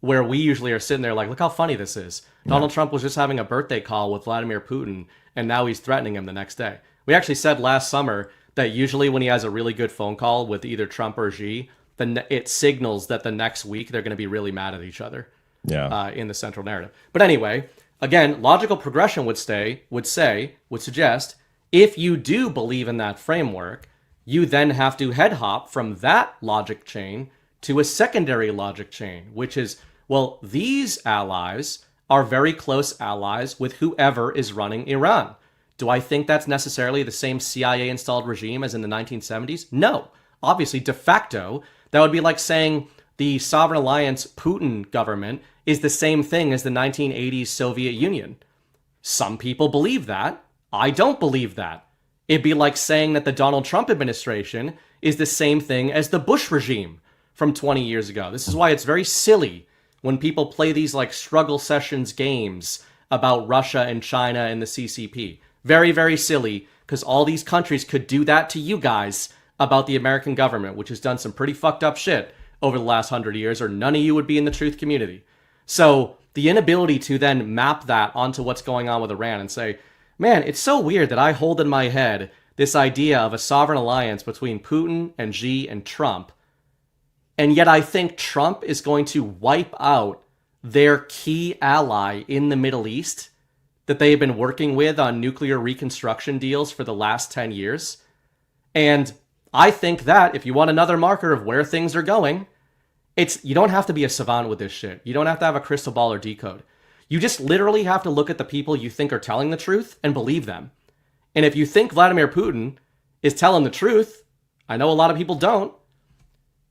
Speaker 12: where we usually are sitting there like, look how funny this is. Donald Trump was just having a birthday call with Vladimir Putin, and now he's threatening him the next day. We actually said last summer that usually when he has a really good phone call with either Trump or Xi, then it signals that the next week they're going to be really mad at each other in the central narrative. But anyway, again, logical progression would suggest, if you do believe in that framework, you then have to head hop from that logic chain to a secondary logic chain, which is, well, these allies are very close allies with whoever is running Iran. Do I think that's necessarily the same CIA-installed regime as in the 1970s? No. Obviously, de facto, that would be like saying the Sovereign Alliance Putin government is the same thing as the 1980s Soviet Union. Some people believe that. I don't believe that. It'd be like saying that the Donald Trump administration is the same thing as the Bush regime from 20 years ago. This is why it's very silly when people play these like struggle sessions games about Russia and China and the CCP. Very, very silly, because all these countries could do that to you guys about the American government, which has done some pretty fucked up shit over the last 100 years, or none of you would be in the truth community. So the inability to then map that onto what's going on with Iran and say, man, it's so weird that I hold in my head this idea of a sovereign alliance between Putin and Xi and Trump, and yet I think Trump is going to wipe out their key ally in the Middle East that they have been working with on nuclear reconstruction deals for the last 10 years. And I think that if you want another marker of where things are going, you don't have to be a savant with this shit. You don't have to have a crystal ball or decode. You just literally have to look at the people you think are telling the truth and believe them. And if you think Vladimir Putin is telling the truth, I know a lot of people don't,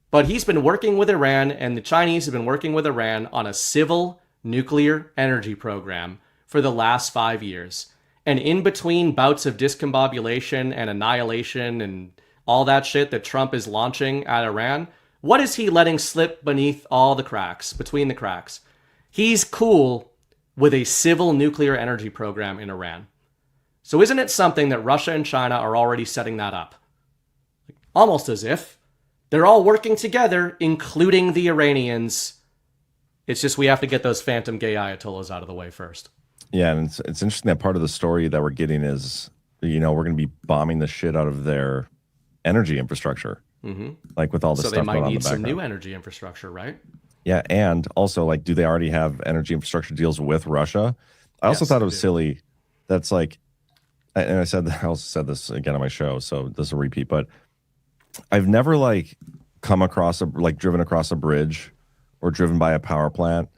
Speaker 12: but he's been working with Iran, and the Chinese have been working with Iran on a civil nuclear energy program for the last 5 years. And in between bouts of discombobulation and annihilation and all that shit that Trump is launching at Iran, what is he letting slip beneath all the cracks, between the cracks? He's cool with a civil nuclear energy program in Iran. So isn't it something that Russia and China are already setting that up? Almost as if they're all working together, including the Iranians. It's just we have to get those phantom gay ayatollahs out of the way first.
Speaker 11: Yeah, and it's interesting that part of the story that we're getting is, we're going to be bombing the shit out of their energy infrastructure.
Speaker 12: Mm-hmm.
Speaker 11: Like with all this
Speaker 12: so
Speaker 11: stuff
Speaker 12: they
Speaker 11: going
Speaker 12: might
Speaker 11: on in
Speaker 12: need
Speaker 11: the
Speaker 12: some
Speaker 11: background.
Speaker 12: new energy infrastructure, right?
Speaker 11: Yeah, and also, like, do they already have energy infrastructure deals with Russia? I also thought it was silly. That's like, and I also said this again on my show, so this is a repeat, but I've never driven across a bridge or driven by a power plant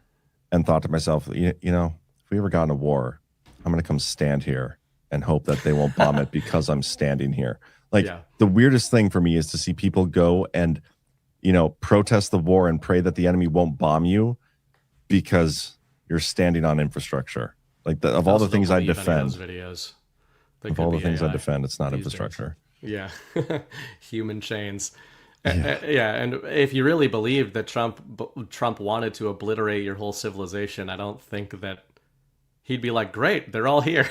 Speaker 11: and thought to myself, if we ever got in a war, I'm going to come stand here and hope that they won't bomb it because I'm standing here. The weirdest thing for me is to see people go and, protest the war and pray that the enemy won't bomb you because you're standing on infrastructure. Of all the things I defend, of all the things I defend, it's not infrastructure.
Speaker 12: Yeah. Human chains. Yeah. And if you really believe that Trump wanted to obliterate your whole civilization, I don't think that he'd be like, great, they're all here.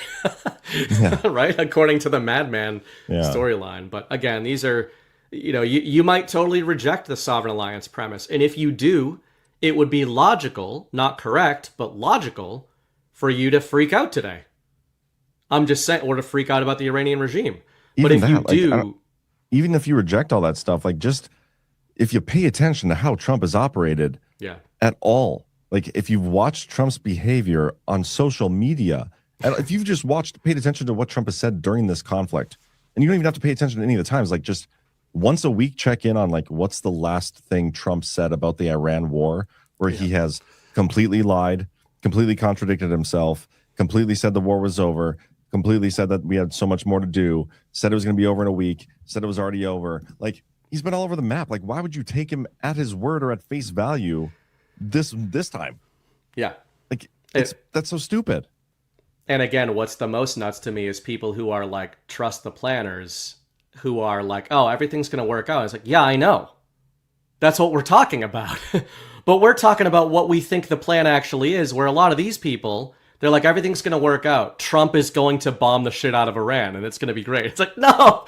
Speaker 12: Right? According to the madman storyline. But again, these are, you might totally reject the sovereign alliance premise. And if you do, it would be logical, not correct, but logical for you to freak out today. I'm just saying, or to freak out about the Iranian regime. But if you do,
Speaker 11: even if you reject all that stuff, just if you pay attention to how Trump has operated at all, if you've watched Trump's behavior on social media, and if you've just paid attention to what Trump has said during this conflict, and you don't even have to pay attention to any of the times, just once a week, check in on what's the last thing Trump said about the Iran war, where he has completely lied, completely contradicted himself, completely said the war was over, completely said that we had so much more to do, said it was going to be over in a week, said it was already over. He's been all over the map. Why would you take him at his word or at face value this time?
Speaker 12: Yeah.
Speaker 11: That's so stupid.
Speaker 12: And again, what's the most nuts to me is people who are trust the planners, who are oh, everything's going to work out. It's yeah, I know. That's what we're talking about. But we're talking about what we think the plan actually is, where a lot of these people, they're everything's going to work out. Trump is going to bomb the shit out of Iran and it's going to be great. It's no,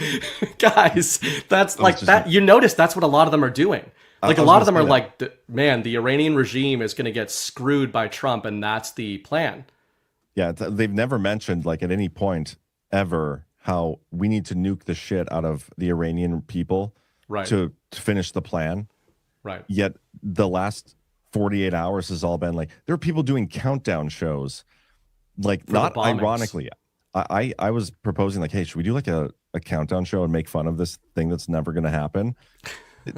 Speaker 12: guys, that's that. You notice that's what a lot of them are doing. A lot of them are man, the Iranian regime is going to get screwed by Trump and that's the plan.
Speaker 11: Yeah, they've never mentioned at any point ever how we need to nuke the shit out of the Iranian people to finish the plan.
Speaker 12: Right.
Speaker 11: Yet the last 48 hours has all been there are people doing countdown shows. Not ironically, I was proposing hey, should we do a countdown show and make fun of this thing that's never going to happen?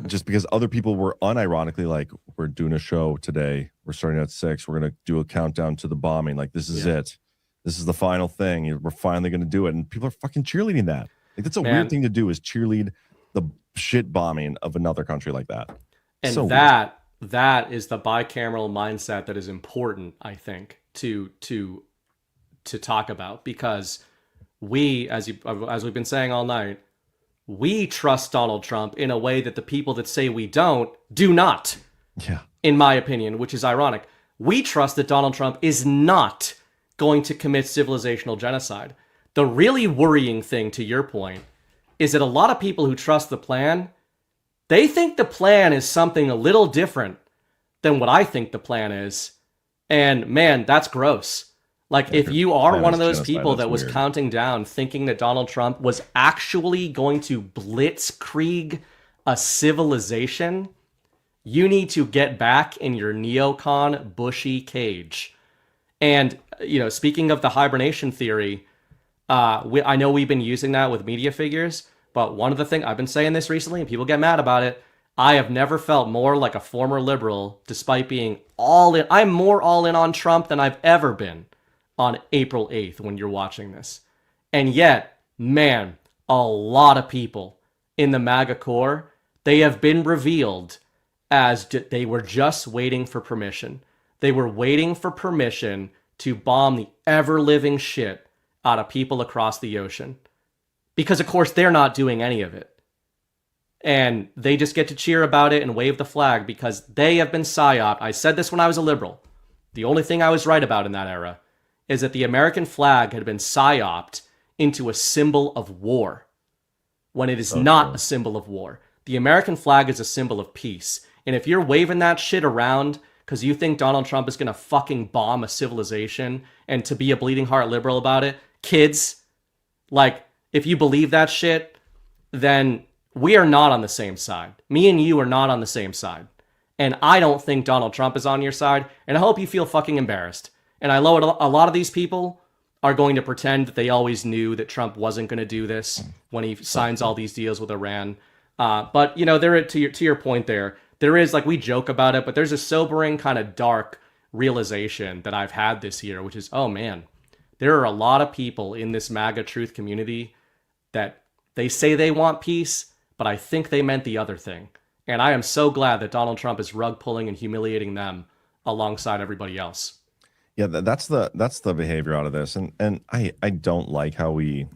Speaker 11: Just because other people were unironically we're doing a show today. We're starting at 6. We're going to do a countdown to the bombing. This is it. This is the final thing. We're finally going to do it. And people are fucking cheerleading that. That's a weird thing to do, is cheerlead the shit bombing of another country like that.
Speaker 12: And so that is the bicameral mindset that is important, I think, to talk about, because we, as we've been saying all night, we trust Donald Trump in a way that the people that say we don't do not.
Speaker 11: Yeah.
Speaker 12: In my opinion, which is ironic. We trust that Donald Trump is not going to commit civilizational genocide. The really worrying thing, to your point, is that a lot of people who trust the plan, they think the plan is something a little different than what I think the plan is. And man, that's gross. If you are one of those people that was counting down thinking that Donald Trump was actually going to blitzkrieg a civilization, you need to get back in your neocon bushy cage. And, speaking of the hibernation theory, I know we've been using that with media figures, but one of the things, I've been saying this recently and people get mad about it, I have never felt more like a former liberal, despite being all in. I'm more all in on Trump than I've ever been on April 8th when you're watching this. And yet, man, a lot of people in the MAGA core, they have been revealed as they were just waiting for permission. They were waiting for permission to bomb the ever-living shit out of people across the ocean. Because, of course, they're not doing any of it. And they just get to cheer about it and wave the flag because they have been psyoped. I said this when I was a liberal. The only thing I was right about in that era is that the American flag had been psyoped into a symbol of war when it is not a symbol of war. The American flag is a symbol of peace. And if you're waving that shit around because you think Donald Trump is going to fucking bomb a civilization and to be a bleeding heart liberal about it, kids, like, if you believe that shit, then we are not on the same side. Me and you are not on the same side. And I don't think Donald Trump is on your side. And I hope you feel fucking embarrassed. And I know a lot of these people are going to pretend that they always knew that Trump wasn't going to do this when he signs all these deals with Iran. But, you know, there to your point there is, like, we joke about it, but there's a sobering kind of dark realization that I've had this year, which is, oh man, there are a lot of people in this MAGA truth community that they say they want peace, but I think they meant the other thing. And I am so glad that Donald Trump is rug pulling and humiliating them alongside everybody else.
Speaker 11: Yeah, that's the behavior out of this, and I don't like how we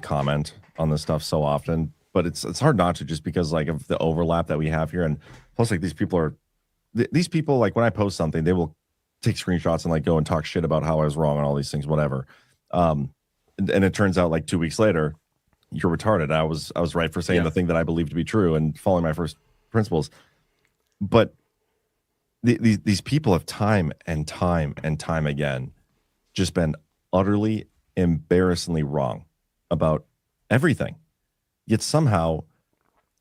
Speaker 11: comment on this stuff so often, but it's hard not to, just because, like, of the overlap that we have here, and plus, like, these people like, when I post something, they will take screenshots and, like, go and talk shit about how I was wrong on all these things, whatever. And it turns out, like, 2 weeks later, you're retarded. I was right for saying the thing that I believe to be true and following my first principles, but these people have time and time again just been utterly embarrassingly wrong about everything. Yet somehow,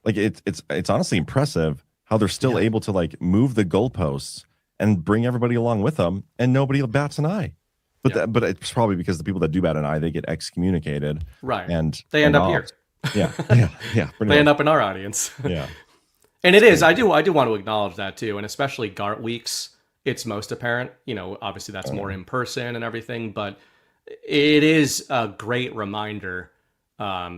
Speaker 11: like, it's honestly impressive how they're still able to, like, move the goalposts and bring everybody along with them, and nobody bats an eye. But but it's probably because the people that do bat an eye, they get excommunicated,
Speaker 12: right?
Speaker 11: And
Speaker 12: they end up here.
Speaker 11: Yeah.
Speaker 12: They end up in our audience.
Speaker 11: Yeah.
Speaker 12: And it is. I do want to acknowledge that too, and especially GART weeks, it's most apparent. You know, obviously that's more in person and everything, but it is a great reminder,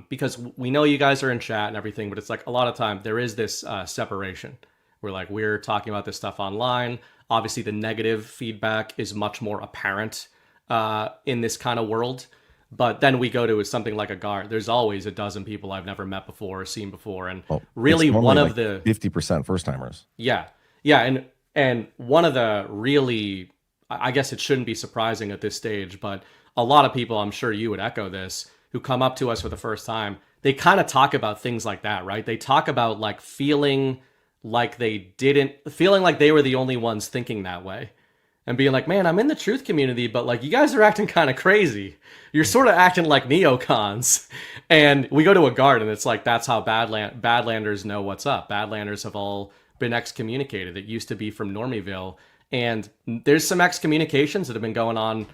Speaker 12: because we know you guys are in chat and everything, but it's like a lot of time there is this separation where, like, we're talking about this stuff online. Obviously, the negative feedback is much more apparent in this kind of world. But then we go to something like a GART. There's always a dozen people I've never met before or seen before. And really one of the
Speaker 11: 50% first timers.
Speaker 12: Yeah. And one of the really, I guess it shouldn't be surprising at this stage, but a lot of people, I'm sure you would echo this, who come up to us for the first time, they kind of talk about things like that, right? They talk about, like, feeling like they were the only ones thinking that way. And being like, man, I'm in the truth community, but, like, you guys are acting kind of crazy. You're sort of acting like neocons. And we go to a GART, and it's like, that's how Badlanders know what's up. Badlanders have all been excommunicated. It used to be from Normieville. And there's some excommunications that have been going on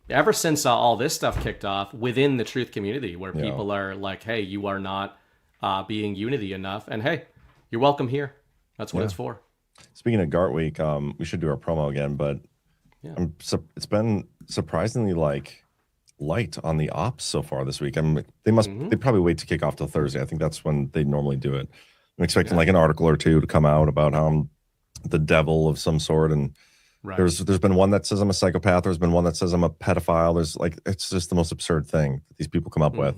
Speaker 12: ever since all this stuff kicked off within the truth community, where people are like, hey, you are not being unity enough. And hey, you're welcome here. That's what it's for.
Speaker 11: Speaking of GART week, we should do our promo again, but it's been surprisingly, like, light on the ops so far this week. They probably wait to kick off till Thursday. I think that's when they normally do it. I'm expecting like an article or two to come out about how I'm the devil of some sort, and there's been one that says I'm a psychopath. There's been one that says I'm a pedophile. There's, like, it's just the most absurd thing that these people come up with.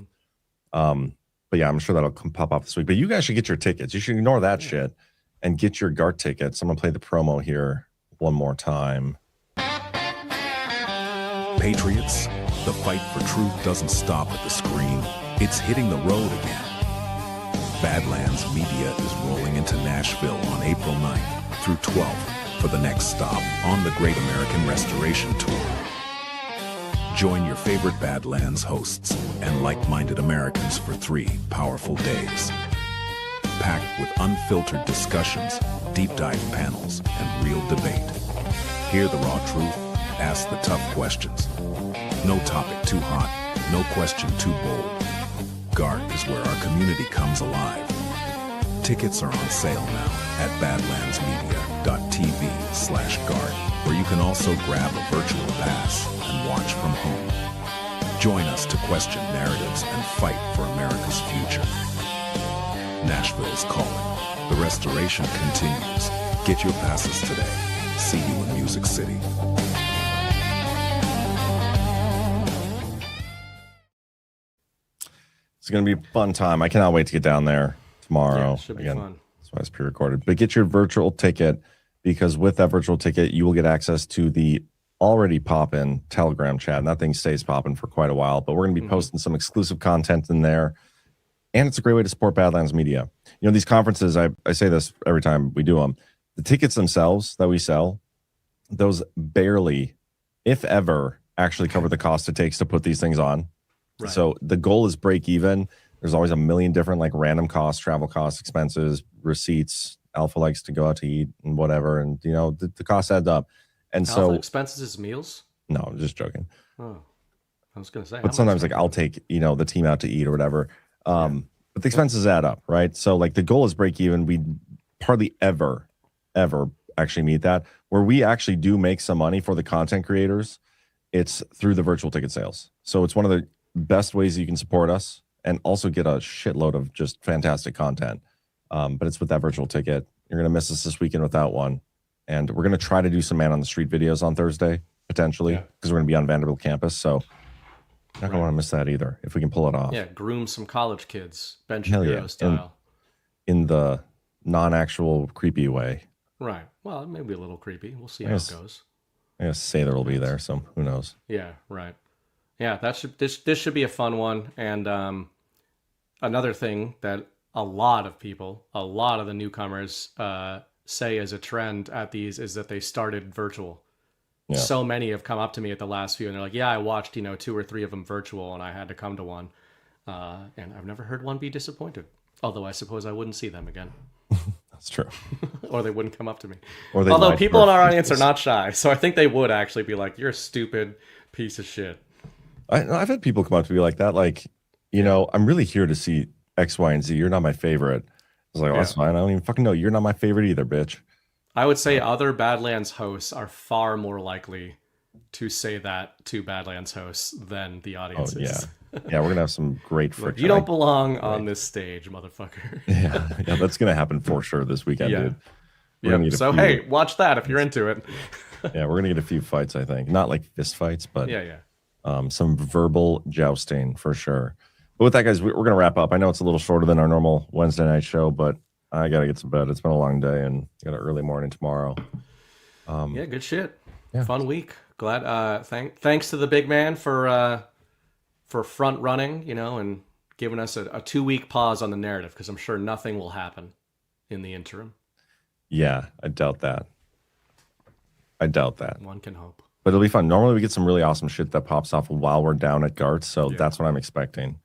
Speaker 11: But yeah, I'm sure that'll pop off this week. But you guys should get your tickets. You should ignore that shit and get your GART tickets. I'm gonna play the promo here one more time.
Speaker 1: Patriots, the fight for truth doesn't stop at the screen. It's hitting the road again. Badlands Media is rolling into Nashville on April 9th through 12th for the next stop on the Great American Restoration Tour. Join your favorite Badlands hosts and like-minded Americans for 3 powerful days. Packed with unfiltered discussions, deep dive panels, and real debate. Hear the raw truth, ask the tough questions. No topic too hot, no question too bold. GART is where our community comes alive. Tickets are on sale now at badlandsmedia.tv/GART, where you can also grab a virtual pass and watch from home. Join us to question narratives and fight for America's future. Nashville is calling. The restoration continues. Get your passes today. See you in Music City.
Speaker 11: It's going to be a fun time. I cannot wait to get down there tomorrow.
Speaker 12: Yeah, should be fun.
Speaker 11: That's why it's pre-recorded. But get your virtual ticket, because with that virtual ticket, you will get access to the already popping Telegram chat, and that thing stays popping for quite a while. But we're going to be posting some exclusive content in there, and it's a great way to support Badlands Media. You know, these conferences, I say this every time we do them, the tickets themselves that we sell, those barely, if ever, actually cover the cost it takes to put these things on. Right. So the goal is break even. There's always a million different like random costs, travel costs, expenses, receipts. Alpha likes to go out to eat and whatever, and you know the costs add up. And
Speaker 12: Alpha
Speaker 11: so
Speaker 12: expenses is meals.
Speaker 11: No, I'm just joking.
Speaker 12: Oh, I was gonna say.
Speaker 11: But sometimes like I'll take the team out to eat or whatever. But the expenses add up, right? So like the goal is break even. We hardly ever actually meet that. Where we actually do make some money for the content creators, it's through the virtual ticket sales. So it's one of the best ways you can support us and also get a shitload of just fantastic content. But it's with that virtual ticket. You're going to miss us this weekend without one. And we're going to try to do some man on the street videos on Thursday, potentially, because we're going to be on Vanderbilt campus. So you're not going to want to miss that either, if we can pull it off.
Speaker 12: Yeah, groom some college kids, Ben Shapiro style.
Speaker 11: In the non-actual creepy way.
Speaker 12: Right. Well, maybe a little creepy. We'll see how it goes.
Speaker 11: I guess Sather will be there, so who knows?
Speaker 12: Yeah, right. Yeah, this should be a fun one. And another thing that a lot of the newcomers say as a trend at these is that they started virtual. Yeah. So many have come up to me at the last few and they're like, yeah, I watched 2 or 3 of them virtual and I had to come to one. And I've never heard one be disappointed. Although I suppose I wouldn't see them again.
Speaker 11: That's true.
Speaker 12: Or they wouldn't come up to me.
Speaker 11: Although
Speaker 12: people in our audience are not shy. So I think they would actually be like, you're a stupid piece of shit.
Speaker 11: I've had people come up to me like that. Like, I'm really here to see X, Y, and Z. You're not my favorite. I was like, that's fine. I don't even fucking know. You're not my favorite either, bitch.
Speaker 12: I would say other Badlands hosts are far more likely to say that to Badlands hosts than the audience is.
Speaker 11: Yeah, we're going to have some great friction.
Speaker 12: You don't belong on this stage, motherfucker.
Speaker 11: yeah, that's going to happen for sure this weekend, dude.
Speaker 12: So, hey, watch that if you're into it.
Speaker 11: Yeah, we're going to get a few fights, I think. Not like fist fights, but some verbal jousting for sure. But with that, guys, we're going to wrap up. I know it's a little shorter than our normal Wednesday night show, but I got to get to bed. It's been a long day and got an early morning tomorrow.
Speaker 12: Good shit. Yeah. Fun week. Glad. Thanks to the big man for front running, and giving us a 2-week pause on the narrative, because I'm sure nothing will happen in the interim.
Speaker 11: Yeah, I doubt that.
Speaker 12: One can hope.
Speaker 11: But it'll be fun. Normally we get some really awesome shit that pops off while we're down at GART, so that's what I'm expecting.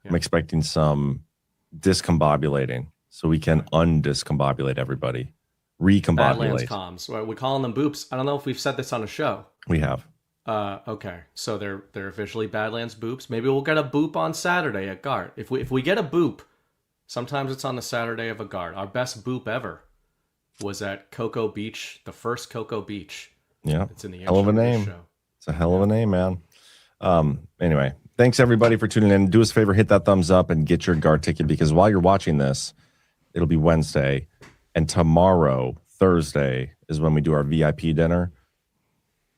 Speaker 11: Yeah. I'm expecting some discombobulating, so we can undiscombobulate everybody. Recombobulate.
Speaker 12: Badlands comms. Well, we're calling them boops. I don't know if we've said this on a show.
Speaker 11: We have.
Speaker 12: Okay, so they're officially Badlands boops. Maybe we'll get a boop on Saturday at GART. If we get a boop, sometimes it's on the Saturday of a GART. Our best boop ever was at Cocoa Beach, the first Cocoa Beach.
Speaker 11: Yeah,
Speaker 12: it's in the
Speaker 11: hell of a name.
Speaker 12: Show.
Speaker 11: It's a hell of a name, man. Anyway, thanks everybody for tuning in. Do us a favor, hit that thumbs up and get your GART ticket, because while you're watching this, it'll be Wednesday, and tomorrow, Thursday, is when we do our VIP dinner.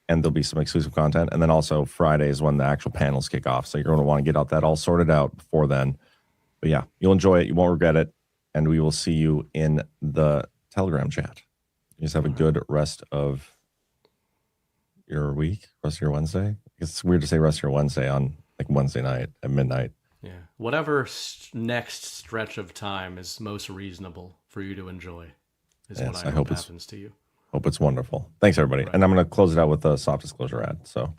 Speaker 11: And there'll be some exclusive content. And then also Friday is when the actual panels kick off. So you're going to want to get that all sorted out before then. But yeah, you'll enjoy it. You won't regret it. And we will see you in the Telegram chat. You just have a good rest of your week, rest of your Wednesday. It's weird to say rest of your Wednesday on like Wednesday night at midnight.
Speaker 12: Yeah. Whatever next stretch of time is most reasonable for you to enjoy is what I hope happens to you.
Speaker 11: Hope it's wonderful. Thanks, everybody. Right. And I'm going to close it out with a soft disclosure ad. So,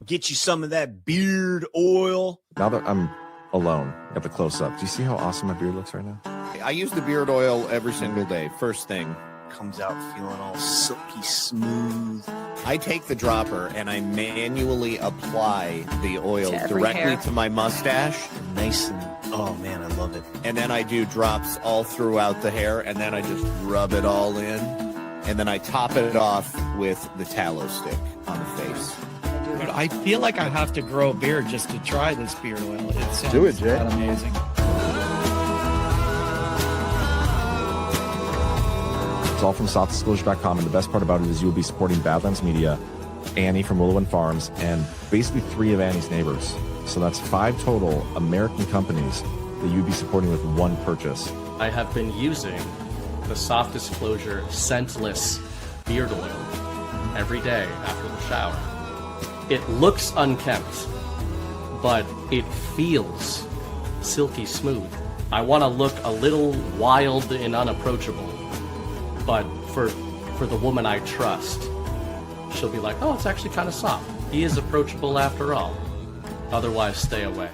Speaker 17: get you some of that beard oil.
Speaker 11: Now that I'm alone, got the close up. Do you see how awesome my beard looks right now?
Speaker 17: I use the beard oil every single day. First thing. Comes out feeling all silky smooth. I take the dropper and I manually apply the oil directly to my mustache. Nice and, oh man, I love it. And then I do drops all throughout the hair, and then I just rub it all in. And then I top it off with the tallow stick on the face.
Speaker 18: But I feel like I have to grow a beard just to try this beard oil. It sounds
Speaker 11: do it, Jay.
Speaker 18: Amazing.
Speaker 11: It's all from softdisclosure.com, and the best part about it is you will be supporting Badlands Media, Annie from Willow and Farms, and basically 3 of Annie's neighbors. So that's 5 total American companies that you'd be supporting with one purchase.
Speaker 12: I have been using the Soft Disclosure scentless beard oil every day after the shower. it looks unkempt, but it feels silky smooth. I want to look a little wild and unapproachable, but for the woman I trust, she'll be like, oh, it's actually kind of soft. He is approachable after all. Otherwise, stay away.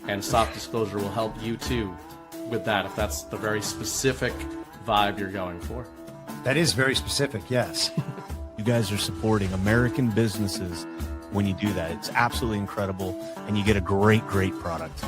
Speaker 12: And soft disclosure will help you too with that, if that's the very specific vibe you're going for.
Speaker 19: That is very specific, yes. You guys are supporting American businesses when you do that. It's absolutely incredible, and you get a great, great product.